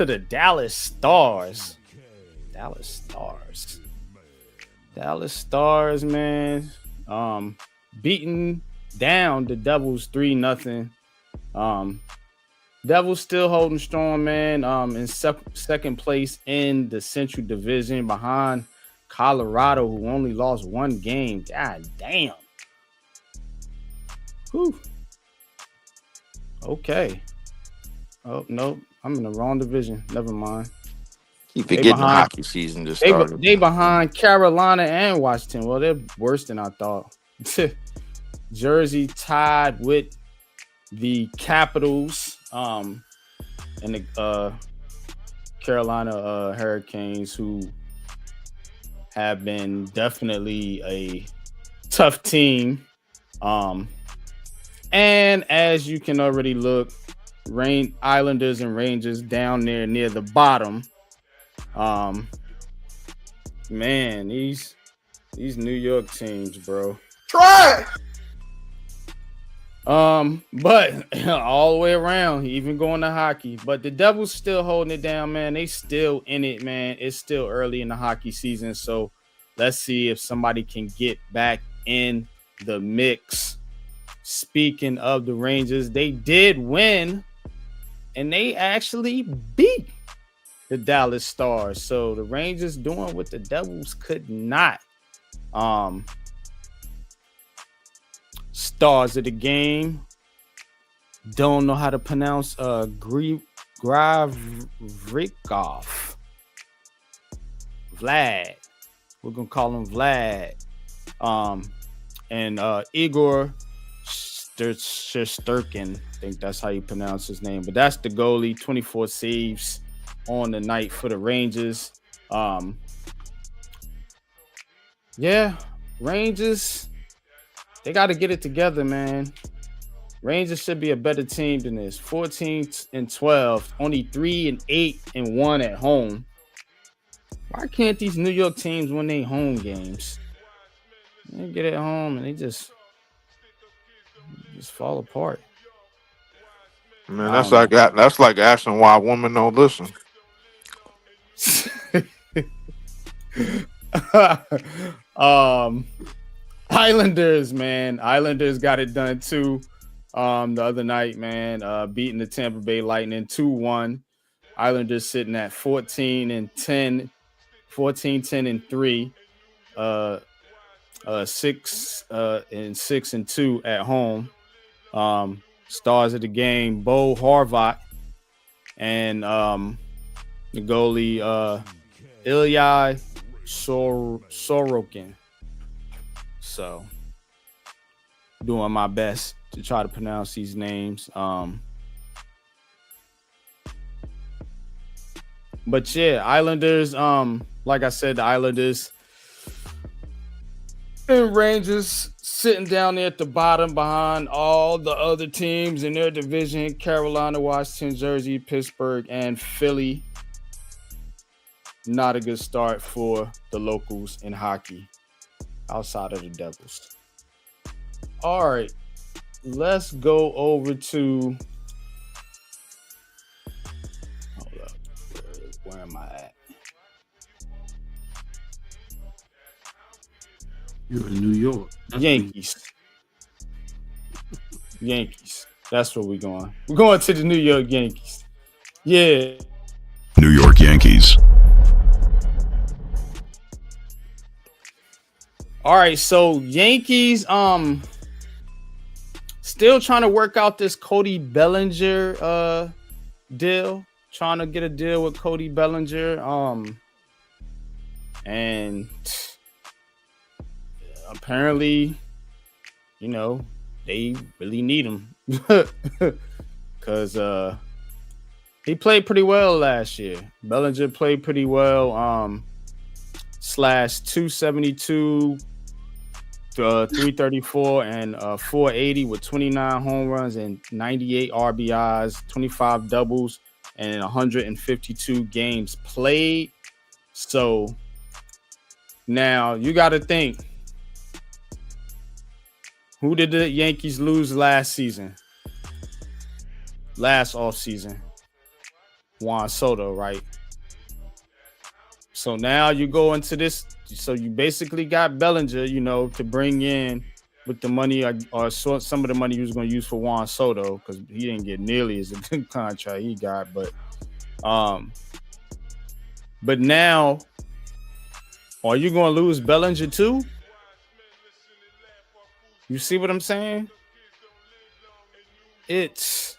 the Dallas Stars. Dallas Stars, man. Beating down the Devils 3-0. Devils still holding strong, man. In second place in the Central Division behind Colorado, who only lost one game. God damn. Whew. Okay. Oh, no. I'm in the wrong division. Never mind. Keep forgetting the hockey season just started. They behind Carolina and Washington. Well, they're worse than I thought. Jersey tied with the Capitals and the Carolina Hurricanes, who have been definitely a tough team. And as you can already look, Islanders and Rangers down there near the bottom. Man, these New York teams, bro. Try. But all the way around, even going to hockey. But the Devils still holding it down, man. They still in it, man. It's still early in the hockey season, so let's see if somebody can get back in the mix. Speaking of the Rangers, they did win, and they actually beat the Dallas Stars. So the Rangers doing what the Devils could not. Stars of the game. Don't know how to pronounce Gravrikov. Vlad. We're gonna call him Vlad. And Igor Shesterkin. I think that's how you pronounce his name. But that's the goalie. 24 saves on the night for the Rangers. Yeah, Rangers. They got to get it together, man. Rangers should be a better team than this. 14-12, only 3-8-1 at home. Why can't these New York teams win their home games? They get at home and they just fall apart. Man, that's like asking why women don't listen. Islanders, man. Islanders got it done too. The other night, man, beating the Tampa Bay Lightning 2-1. Islanders sitting at 14-10, 14-10-3, 6-6-2 at home. Stars of the game, Bo Horvat and the goalie Ilya Sorokin. So, doing my best to try to pronounce these names. But yeah, Islanders. Like I said, the Islanders and Rangers sitting down there at the bottom behind all the other teams in their division: Carolina, Washington, Jersey, Pittsburgh, and Philly. Not a good start for the locals in hockey outside of the Devils. All right, let's go over to. Hold up. Where am I at? You're in New York. Yankees. Yankees. That's where we're going. We're going to the New York Yankees. Yeah. New York Yankees. All right, so Yankees still trying to work out this Cody Bellinger deal. Trying to get a deal with Cody Bellinger. And apparently, you know, they really need him. Because he played pretty well last year. Bellinger played pretty well. Slash 272, 334, and 480 with 29 home runs and 98 RBIs, 25 doubles, and 152 games played. So now you got to think, who did the Yankees lose last season? Last offseason? Juan Soto, right? So now you go into this. So you basically got Bellinger, you know, to bring in with the money or some of the money he was going to use for Juan Soto, because he didn't get nearly as a good contract he got. But now, are you going to lose Bellinger too? You see what I'm saying? It's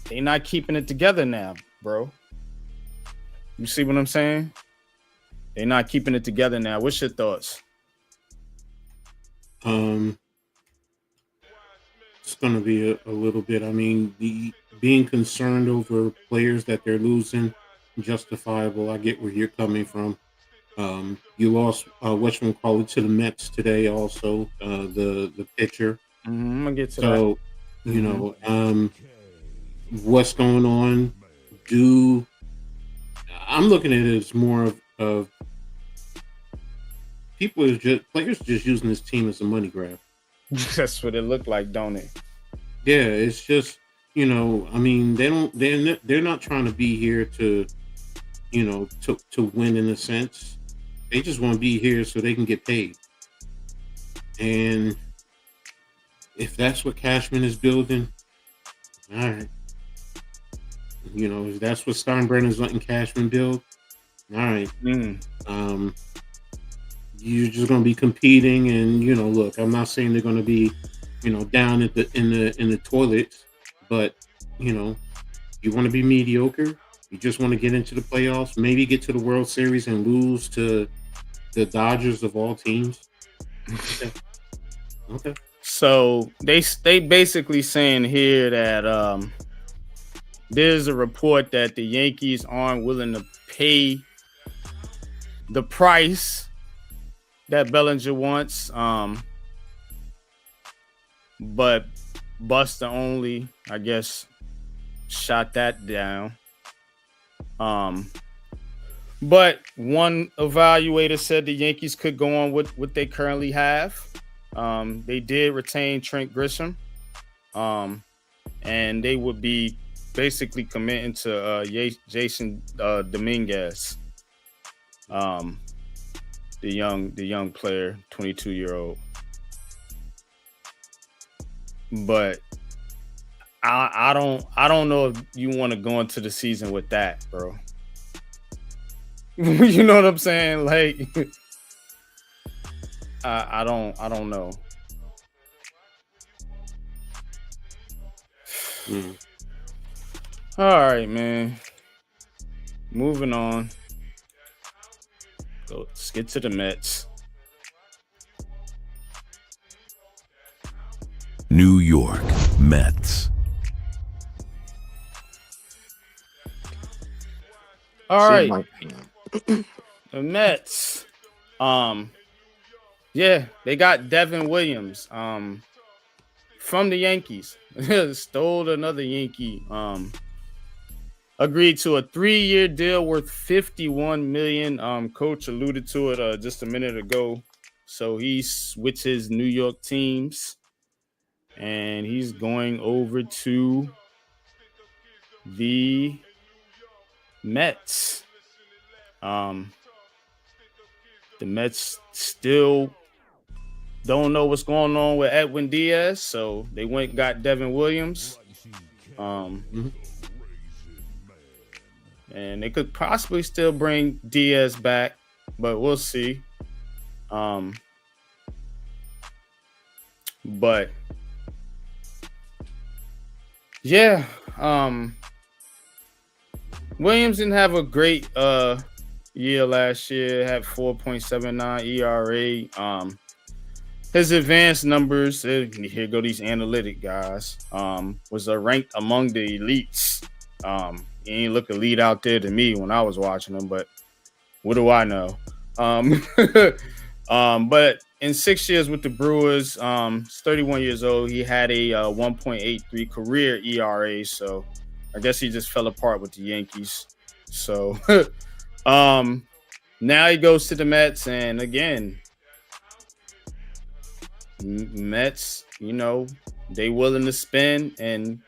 they not keeping it together now, bro. You see what I'm saying? They're not keeping it together now. What's your thoughts? It's going to be a little bit. I mean, being concerned over players that they're losing, justifiable. I get where you're coming from. You lost whatchamacallit to the Mets today, also the pitcher. I'm gonna get to that. So, you know, what's going on? I'm looking at it as more of players just using this team as a money grab. That's what it looked like, don't it? Yeah, it's just, you know, I mean, they're not trying to be here to to win in a sense. They just want to be here so they can get paid. And if that's what Cashman is building, all right. If that's what Steinbrenner's letting Cashman build, all right. You're just going to be competing, and look, I'm not saying they're going to be, down at in the toilets, but you want to be mediocre. You just want to get into the playoffs, maybe get to the World Series and lose to the Dodgers of all teams. Okay. So they basically saying here that there's a report that the Yankees aren't willing to pay the price that Bellinger wants. But Buster only, I guess, shot that down. But one evaluator said the Yankees could go on with what they currently have. They did retain Trent Grisham, and they would be basically committing to Jason Dominguez, the young player, 22-year-old. But I don't know if you want to go into the season with that, bro. You know what I'm saying? Like, I don't know. All right, man. Moving on. Let's get to the Mets. New York Mets. All right. The Mets. Yeah, they got Devin Williams from the Yankees. Stole another Yankee. Agreed to a 3-year deal worth $51 million. Coach alluded to it just a minute ago. So he switches New York teams, and he's going over to the Mets. The Mets still don't know what's going on with Edwin Diaz, so they went and got Devin Williams. And they could possibly still bring Diaz back, but we'll see. But yeah, Williams didn't have a great year last year. Had 4.79 ERA. His advanced numbers, here go these analytic guys, was ranked among the elites. He ain't look elite out there to me when I was watching him, but what do I know? But in 6 years with the Brewers, he's 31 years old. He had a 1.83 career ERA, so I guess he just fell apart with the Yankees. So now he goes to the Mets, and again, Mets, they willing to spend and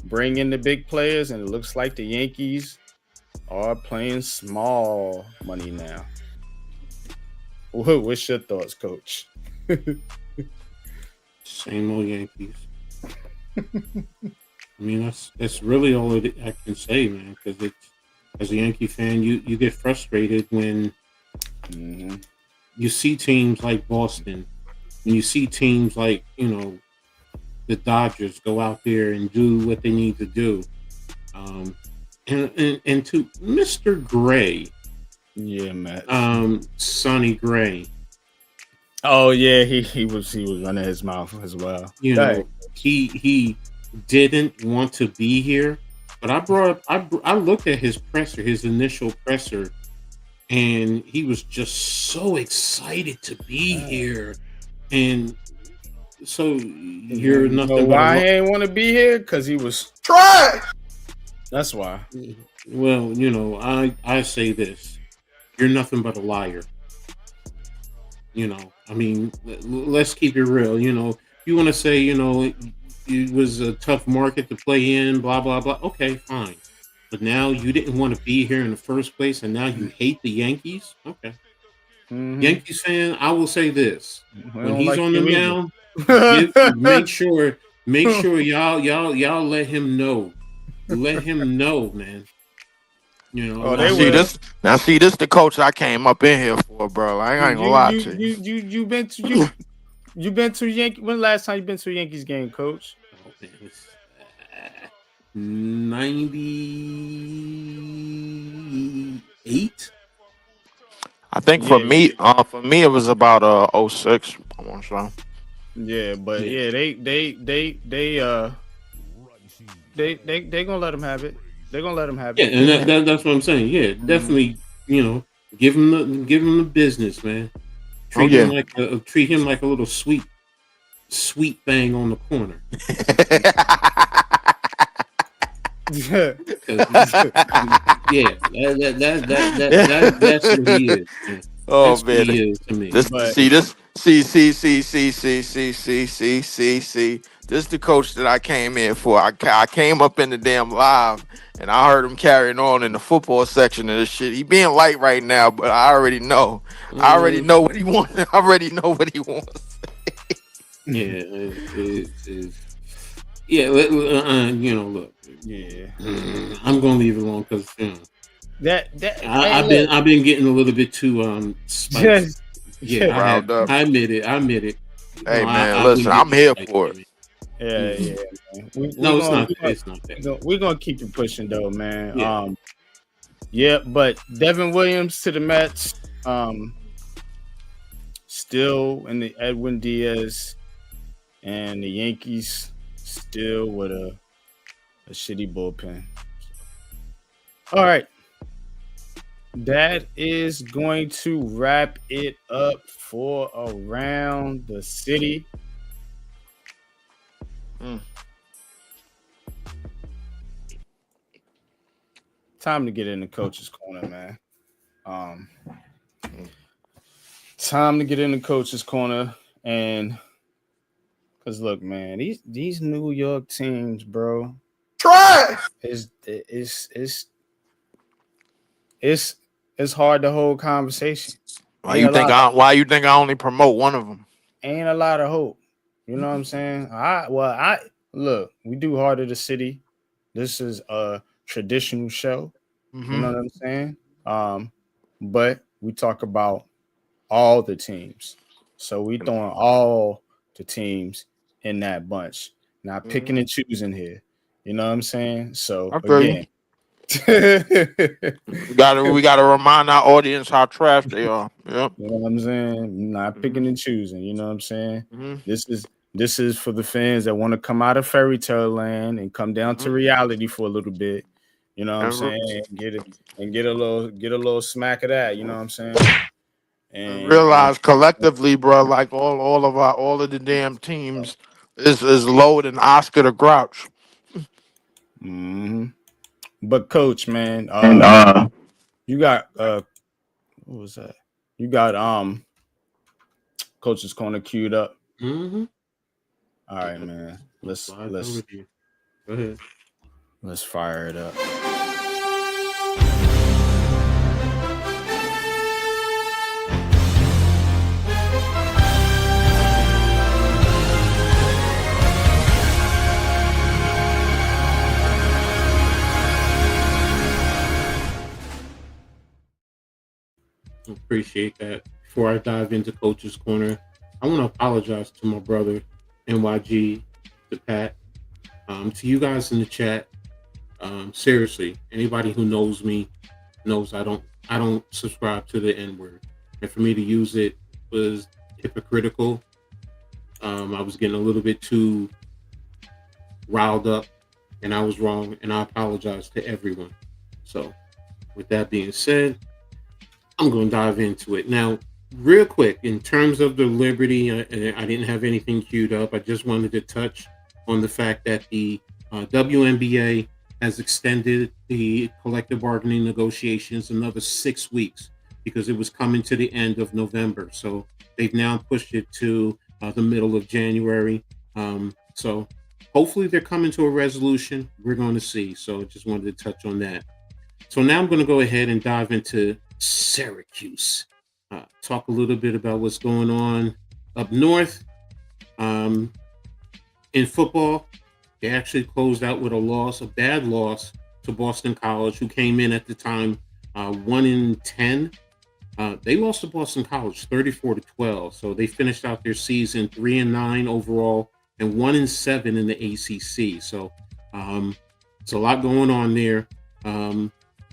bring in the big players, and it looks like the Yankees are playing small money now. What's your thoughts, Coach? Same old Yankees. I mean, that's really all I can say, man. Because as a Yankee fan, you get frustrated when you see teams like Boston, and you see teams like the Dodgers go out there and do what they need to do. And to Mr. Gray. Yeah, Matt. Sonny Gray. Oh yeah, he was running his mouth as well. He didn't want to be here, but I looked at his presser, his initial presser, and he was just so excited to be here. And so you're nothing. Why he ain't want to be here? Because he was Try. That's why. Well, I say this: you're nothing but a liar. I mean, let's keep it real. You want to say, it was a tough market to play in, blah blah blah. Okay, fine. but now you didn't want to be here in the first place, and now you hate the Yankees. Okay, Yankees fan, I will say this: We when don't he's like on the you either. mound, make sure y'all let him know. Let him know, man. You know, Oh, Now they see will. this. Now see this. The coach I came up in here for, bro. I ain't gonna lie to you. You been to you been to Yankee? When the last time you been to a Yankees game, Coach? oh, man, it's, 98. I think Yeah, for me, it was about '06. I want to say. yeah, but Yeah. yeah, they gonna let him have it. They're gonna let him have Yeah, it. and that's what I'm saying. Yeah, definitely. You know, give him the business, man. Oh yeah. Treat him like a little sweet thing on the corner. Yeah. 'Cause yeah, that's what he is. Man. Oh That's what man, he is to me. this But see this see. This the coach that I came in for. I came up in the damn live, and I heard him carrying on in the football section of this shit. He being light right now, but I already know. I already know what he wants. I already know what he wants. Yeah, yeah. You know, look. yeah, I'm gonna leave it alone because hey, look, I've been getting a little bit too spicy. just Yeah, I have. Riled up. I admit it. You Hey know, man, I've been listen, I'm getting here spicy, for it. man. yeah. Man. No, it's not. It's not that. We're gonna keep it pushing though, man. Yeah. Yeah, but Devin Williams to the Mets. Still in the Edwin Diaz, and the Yankees still with a shitty bullpen. All right. That is going to wrap it up for Around the City. Time to get in the coach's corner, man. Time to get in the coach's corner, and because look, man, these New York teams, bro, Try. it's hard to hold conversation. Why you think I only promote one of them? Ain't a lot of hope. You know what I'm saying? I look, we do Heart of the City. This is a traditional show. You know what I'm saying? But we talk about all the teams. So we throwing all the teams in that bunch. Not picking and choosing here. You know what I'm saying? So I feel you. again. We gotta remind our audience how trash they are. Yep. You know what I'm saying? Not picking and choosing. You know what I'm saying? Mm-hmm. This is for the fans that want to come out of fairy tale land and come down to reality for a little bit. You know what I'm saying? Get a little smack of that. You know what I'm saying? And realize collectively, bro, like all of the damn teams is lower than Oscar the Grouch. Mm-hmm. But coach, man, you got what was that? You got Coach's Corner queued up. Mm-hmm. All right, man. Let's Go ahead. Let's fire it up. Appreciate that. Before I dive into Coach's Corner, I want to apologize to my brother, NYG, to Pat, to you guys in the chat. Seriously, anybody who knows me knows I don't subscribe to the N-word. And for me to use it was hypocritical. I was getting a little bit too riled up, and I was wrong, and I apologize to everyone. So, with that being said, I'm going to dive into it. Now, real quick, in terms of the Liberty, I didn't have anything queued up. I just wanted to touch on the fact that the WNBA has extended the collective bargaining negotiations another 6 weeks because it was coming to the end of November. So they've now pushed it to the middle of January. So hopefully they're coming to a resolution. We're going to see. So just wanted to touch on that. So now I'm going to go ahead and dive into Syracuse. Talk a little bit about what's going on up north. In football, they actually closed out with a bad loss to Boston College, who came in at the time 1-10. They lost to Boston College 34-12. So they finished out their season 3-9 overall and 1-7 in the ACC. So it's a lot going on there.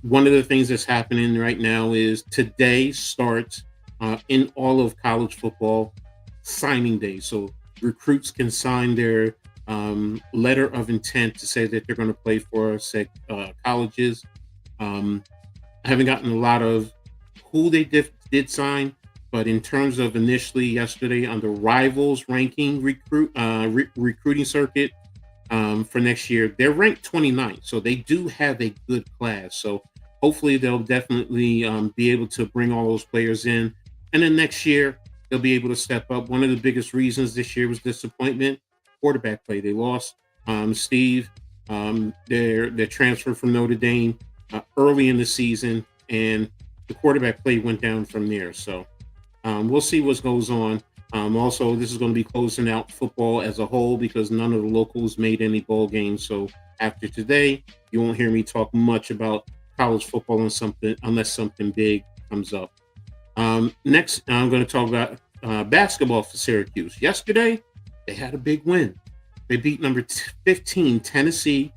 One of the things that's happening right now is today starts in all of college football signing day. So recruits can sign their letter of intent to say that they're going to play for colleges. I haven't gotten a lot of who they did sign, but in terms of initially yesterday on the Rivals ranking recruiting circuit for next year, they're ranked 29th, so they do have a good class. So hopefully they'll definitely be able to bring all those players in, and then next year they'll be able to step up. One of the biggest reasons this year was disappointment, quarterback play. They lost Steve, their transfer from Notre Dame early in the season, and the quarterback play went down from there. So we'll see what goes on. Also, this is going to be closing out football as a whole because none of the locals made any bowl games. So after today, you won't hear me talk much about college football unless something big comes up. Next, I'm going to talk about basketball for Syracuse. Yesterday, they had a big win. They beat number 15 Tennessee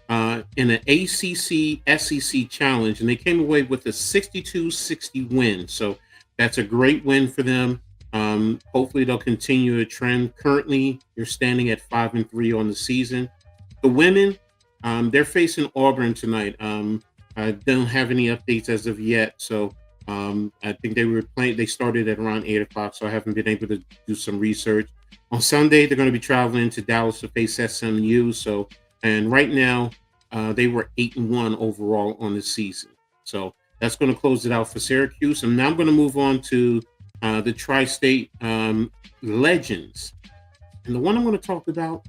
in an ACC SEC challenge, and they came away with a 62-60 win. So that's a great win for them. Hopefully they'll continue a trend. Currently, you're standing at 5-3 on the season. The women, they're facing Auburn tonight. I don't have any updates as of yet. So I think they started at around 8:00. So I haven't been able to do some research. On Sunday, they're going to be traveling to Dallas to face SMU. And right now, they were 8-1 overall on the season. So that's going to close it out for Syracuse. And now I'm going to move on to the Tri-State legends. And the one I'm going to talk about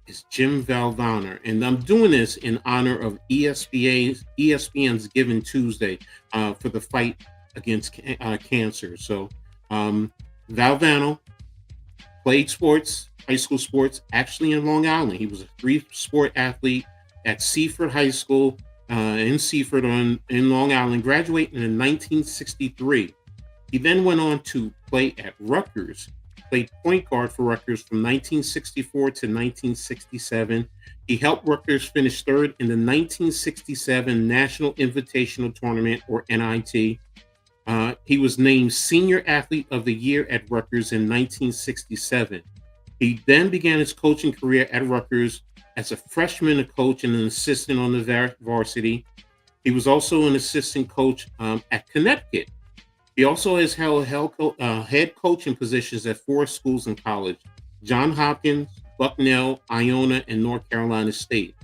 is Jim Valvano. And I'm doing this in honor of ESPN's Giving Tuesday for the fight against cancer. So Valvano played sports, high school sports, actually in Long Island. He was a 3-sport athlete at Seaford High School in Seaford in Long Island, graduating in 1963. He then went on to play at Rutgers, played point guard for Rutgers from 1964 to 1967. He helped Rutgers finish third in the 1967 National Invitational Tournament, or NIT. He was named Senior Athlete of the Year at Rutgers in 1967. He then began his coaching career at Rutgers as a freshman, a coach, and an assistant on the varsity. He was also an assistant coach at Connecticut. He also has held head coaching positions at 4 schools in college: Johns Hopkins, Bucknell, Iona, and North Carolina State.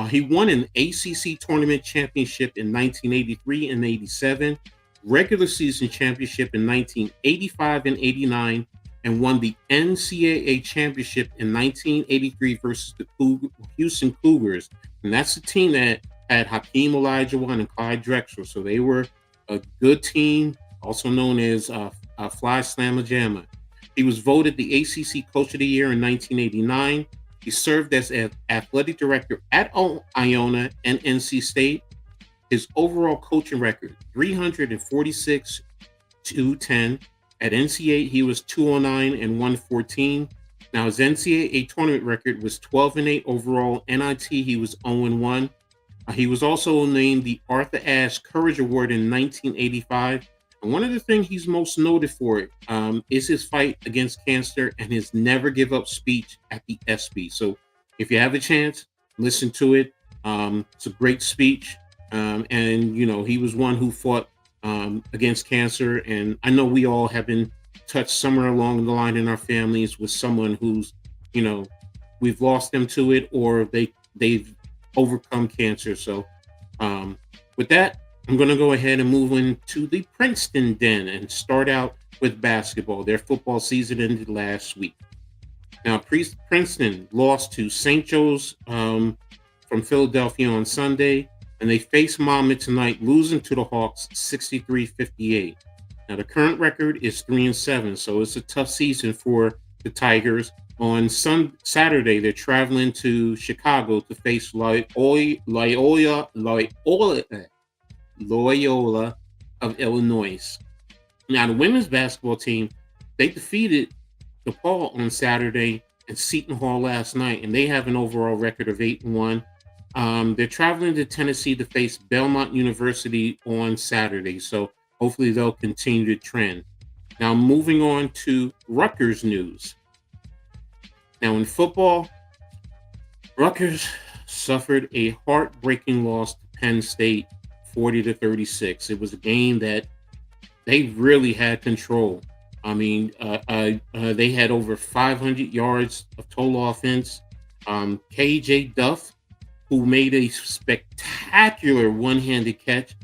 He won an ACC tournament championship in 1983 and 87, regular season championship in 1985 and 89, and won the NCAA championship in 1983 versus the Houston Cougars. And that's the team that had Hakeem Olajuwon and Clyde Drexler. So they were a good team, also known as Fly Slamma Jamma. He was voted the ACC Coach of the Year in 1989. He served as an athletic director at Iona and NC State. His overall coaching record, 346-10. At NCAA, he was 209 and 114. Now, his NCAA tournament record was 12-8 overall. NIT, he was 0-1. He was also named the Arthur Ashe Courage Award in 1985. And one of the things he's most noted for is his fight against cancer and his never give up speech at the ESPY. So if you have a chance, listen to it. It's a great speech. And, you know, he was one who fought against cancer. And I know we all have been touched somewhere along the line in our families with someone who's, you know, we've lost them to it, or they've overcome cancer. So with that, I'm going to go ahead and move into the Princeton Den and start out with basketball. Their football season ended last week. Now, Princeton lost to St. Joe's from Philadelphia on Sunday, and they face Monmouth tonight, losing to the Hawks 63-58. Now, the current record is 3-7, so it's a tough season for the Tigers. On Saturday, they're traveling to Chicago to face Loyola of Illinois. Now, the women's basketball team, they defeated DePaul on Saturday and Seton Hall last night, and they have an overall record of 8-1. They're traveling to Tennessee to face Belmont University on Saturday, so hopefully they'll continue to trend. Now, moving on to Rutgers news. Now, in football, Rutgers suffered a heartbreaking loss to Penn State, 40-36. It was a game that they really had control. I mean, they had over 500 yards of total offense. KJ Duff, who made a spectacular one-handed catch.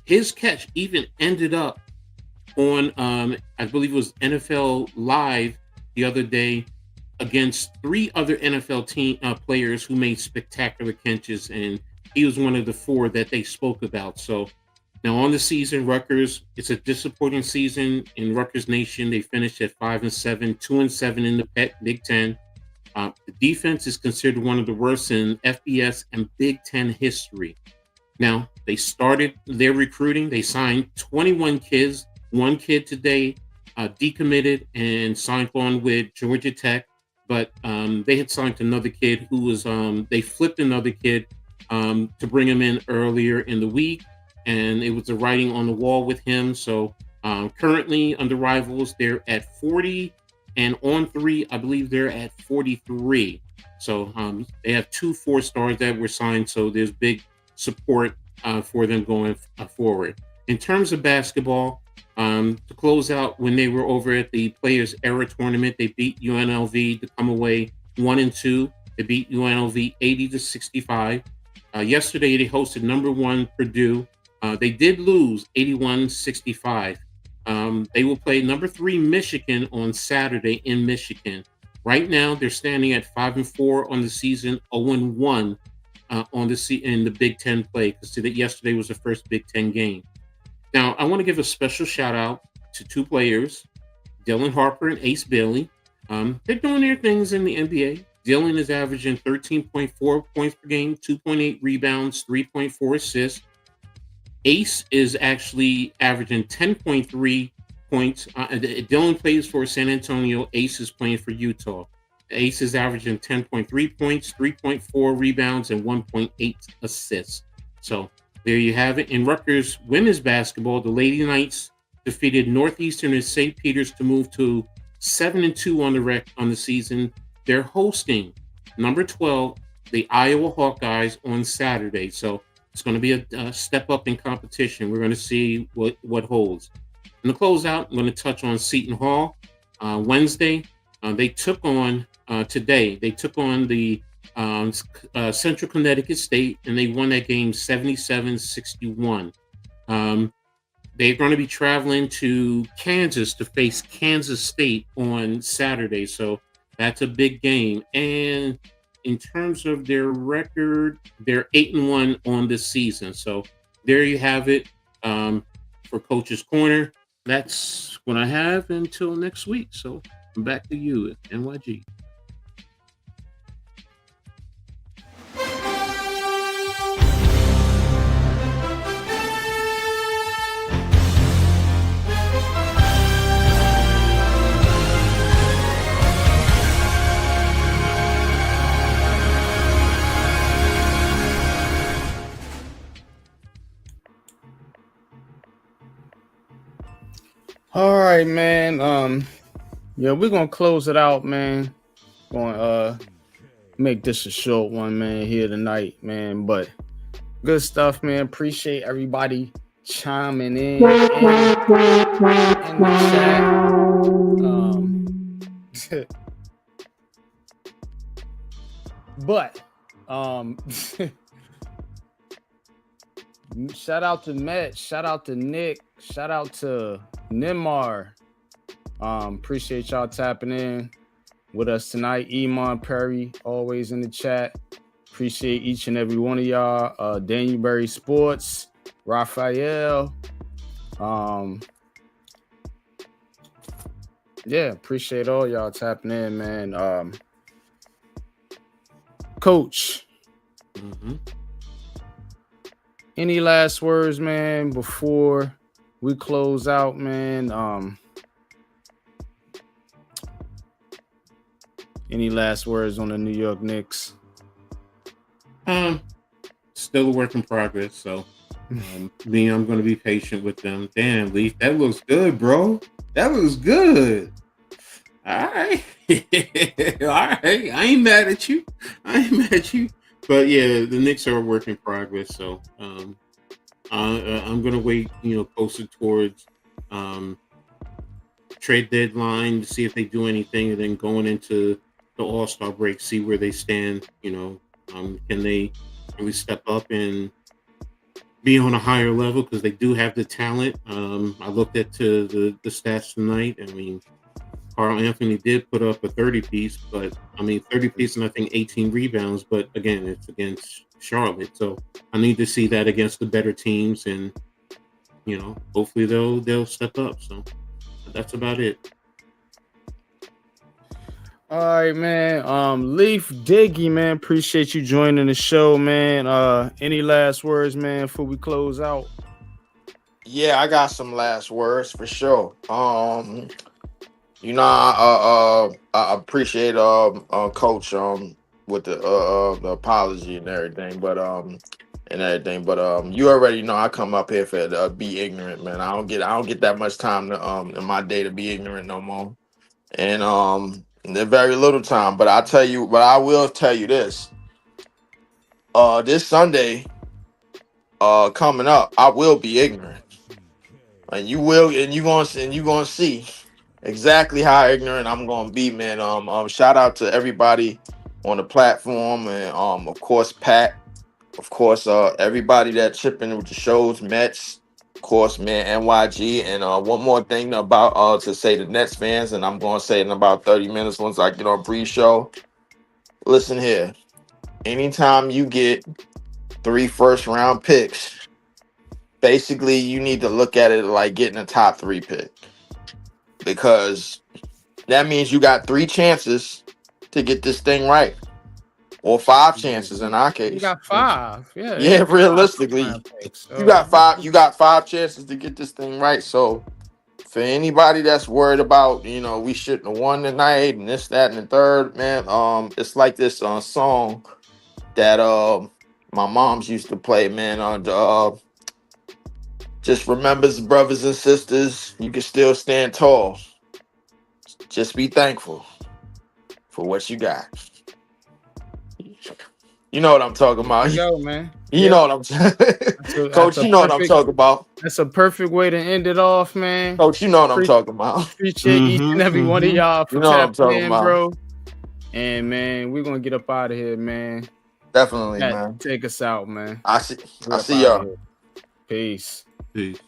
His catch even ended up on, I believe it was NFL Live the other day, against 3 other NFL team players who made spectacular catches, and he was one of the 4 that they spoke about. So now on the season, Rutgers, it's a disappointing season in Rutgers Nation. They finished at 5-7, 2-7 in the Big Ten. The defense is considered one of the worst in FBS and Big Ten history. Now, they started their recruiting. They signed 21 kids. 1 kid today decommitted and signed on with Georgia Tech. But they had signed another kid who was, they flipped another kid to bring him in earlier in the week. And it was the writing on the wall with him. So currently under Rivals, they're at 40. And on 3, I believe they're at 43. So they have 2 4-stars that were signed. So there's big support for them going forward. In terms of basketball, to close out, when they were over at the Players Era Tournament, they beat UNLV to come away 1-2. They beat UNLV 80-65. Yesterday, they hosted number 1 Purdue. They did lose 81-65. They will play number 3 Michigan on Saturday in Michigan. Right now, they're standing at 5-4 on the season, 0-1 in the Big Ten play, because yesterday was the first Big Ten game. Now, I want to give a special shout out to 2 players, Dylan Harper and Ace Bailey. They're doing their things in the NBA. Dylan is averaging 13.4 points per game, 2.8 rebounds, 3.4 assists. Ace is actually averaging 10.3 points. Dylan plays for San Antonio. Ace is playing for Utah. Ace is averaging 10.3 points, 3.4 rebounds, and 1.8 assists. So there you have it. In Rutgers women's basketball, the Lady Knights defeated Northeastern and St. Peter's to move to 7-2 on the season. They're hosting number 12, the Iowa Hawkeyes, on Saturday. So it's going to be a step up in competition. We're going to see what holds. In the closeout, I'm going to touch on Seton Hall. Wednesday, they took on today. They took on the Central Connecticut State, and they won that game 77-61. They're going to be traveling to Kansas to face Kansas State on Saturday. So that's a big game. And in terms of their record, they're 8-1 on this season. So there you have it for Coach's Corner. That's what I have until next week. So back to you, NYG. All right, man. Yeah, we're gonna close it out, man. Going make this a short one, man, here tonight, man. But good stuff, man. Appreciate everybody chiming in the chat. But shout out to Met, shout out to Nick, shout out to Nimar. Appreciate y'all tapping in. with us tonight. Iman Perry, always in the chat. Appreciate each and every one of y'all. Danielberry Sports, Raphael. Yeah, appreciate all y'all tapping in, man. Coach, any last words, man, before we close out, man? Any last words on the New York Knicks? Still a work in progress, so I'm going to be patient with them. Damn, Leaf, that looks good, bro. That looks good. All right. All right. I ain't mad at you. But yeah, the Knicks are a work in progress, so I'm going to wait, closer towards trade deadline to see if they do anything, and then going into the All-Star break, see where they stand. Can they really step up and be on a higher level, because they do have the talent. I looked at the stats tonight. I mean, Carl Anthony did put up a 30-piece, but 30-piece and I think 18 rebounds. But again, it's against Charlotte, so I need to see that against the better teams, and hopefully they'll step up. So that's about it. All right, man. Leaf Diggy, man. Appreciate you joining the show, man. Any last words, man, before we close out? Yeah, I got some last words for sure. I appreciate Coach with the apology and everything, but you already know I come up here for be ignorant, man. I don't get that much time to in my day to be ignorant no more, and there's very little time. But I will tell you this: this Sunday, coming up, I will be ignorant, and you're gonna see exactly how ignorant I'm gonna be, man. Shout out to everybody on the platform, and of course Pat, of course everybody that chipping with the shows, Mets, of course, man, NYG, and one more thing about to say to Nets fans, and I'm gonna say it in about 30 minutes once I get on pre-show. Listen here, anytime you get 3 first-round picks, basically you need to look at it like getting a top 3 pick. Because that means you got 3 chances to get this thing right, or 5 chances in our case. You got 5, yeah. Yeah, realistically, you got 5. You got 5 chances to get this thing right. So, for anybody that's worried about, we shouldn't have won tonight and this, that, and the third, man. It's like this song that my moms used to play, man. Just remember, brothers and sisters, you can still stand tall. Just be thankful for what you got. You know what I'm talking about. Yo, man. You know what I'm talking Coach, you know what I'm talking about. That's a perfect way to end it off, man. Coach, you know what I'm talking about. Appreciate each and every one of y'all for tapping in, about. Bro. And, man, we're going to get up out of here, man. Definitely, man. Take us out, man. I see y'all. Peace. Peace.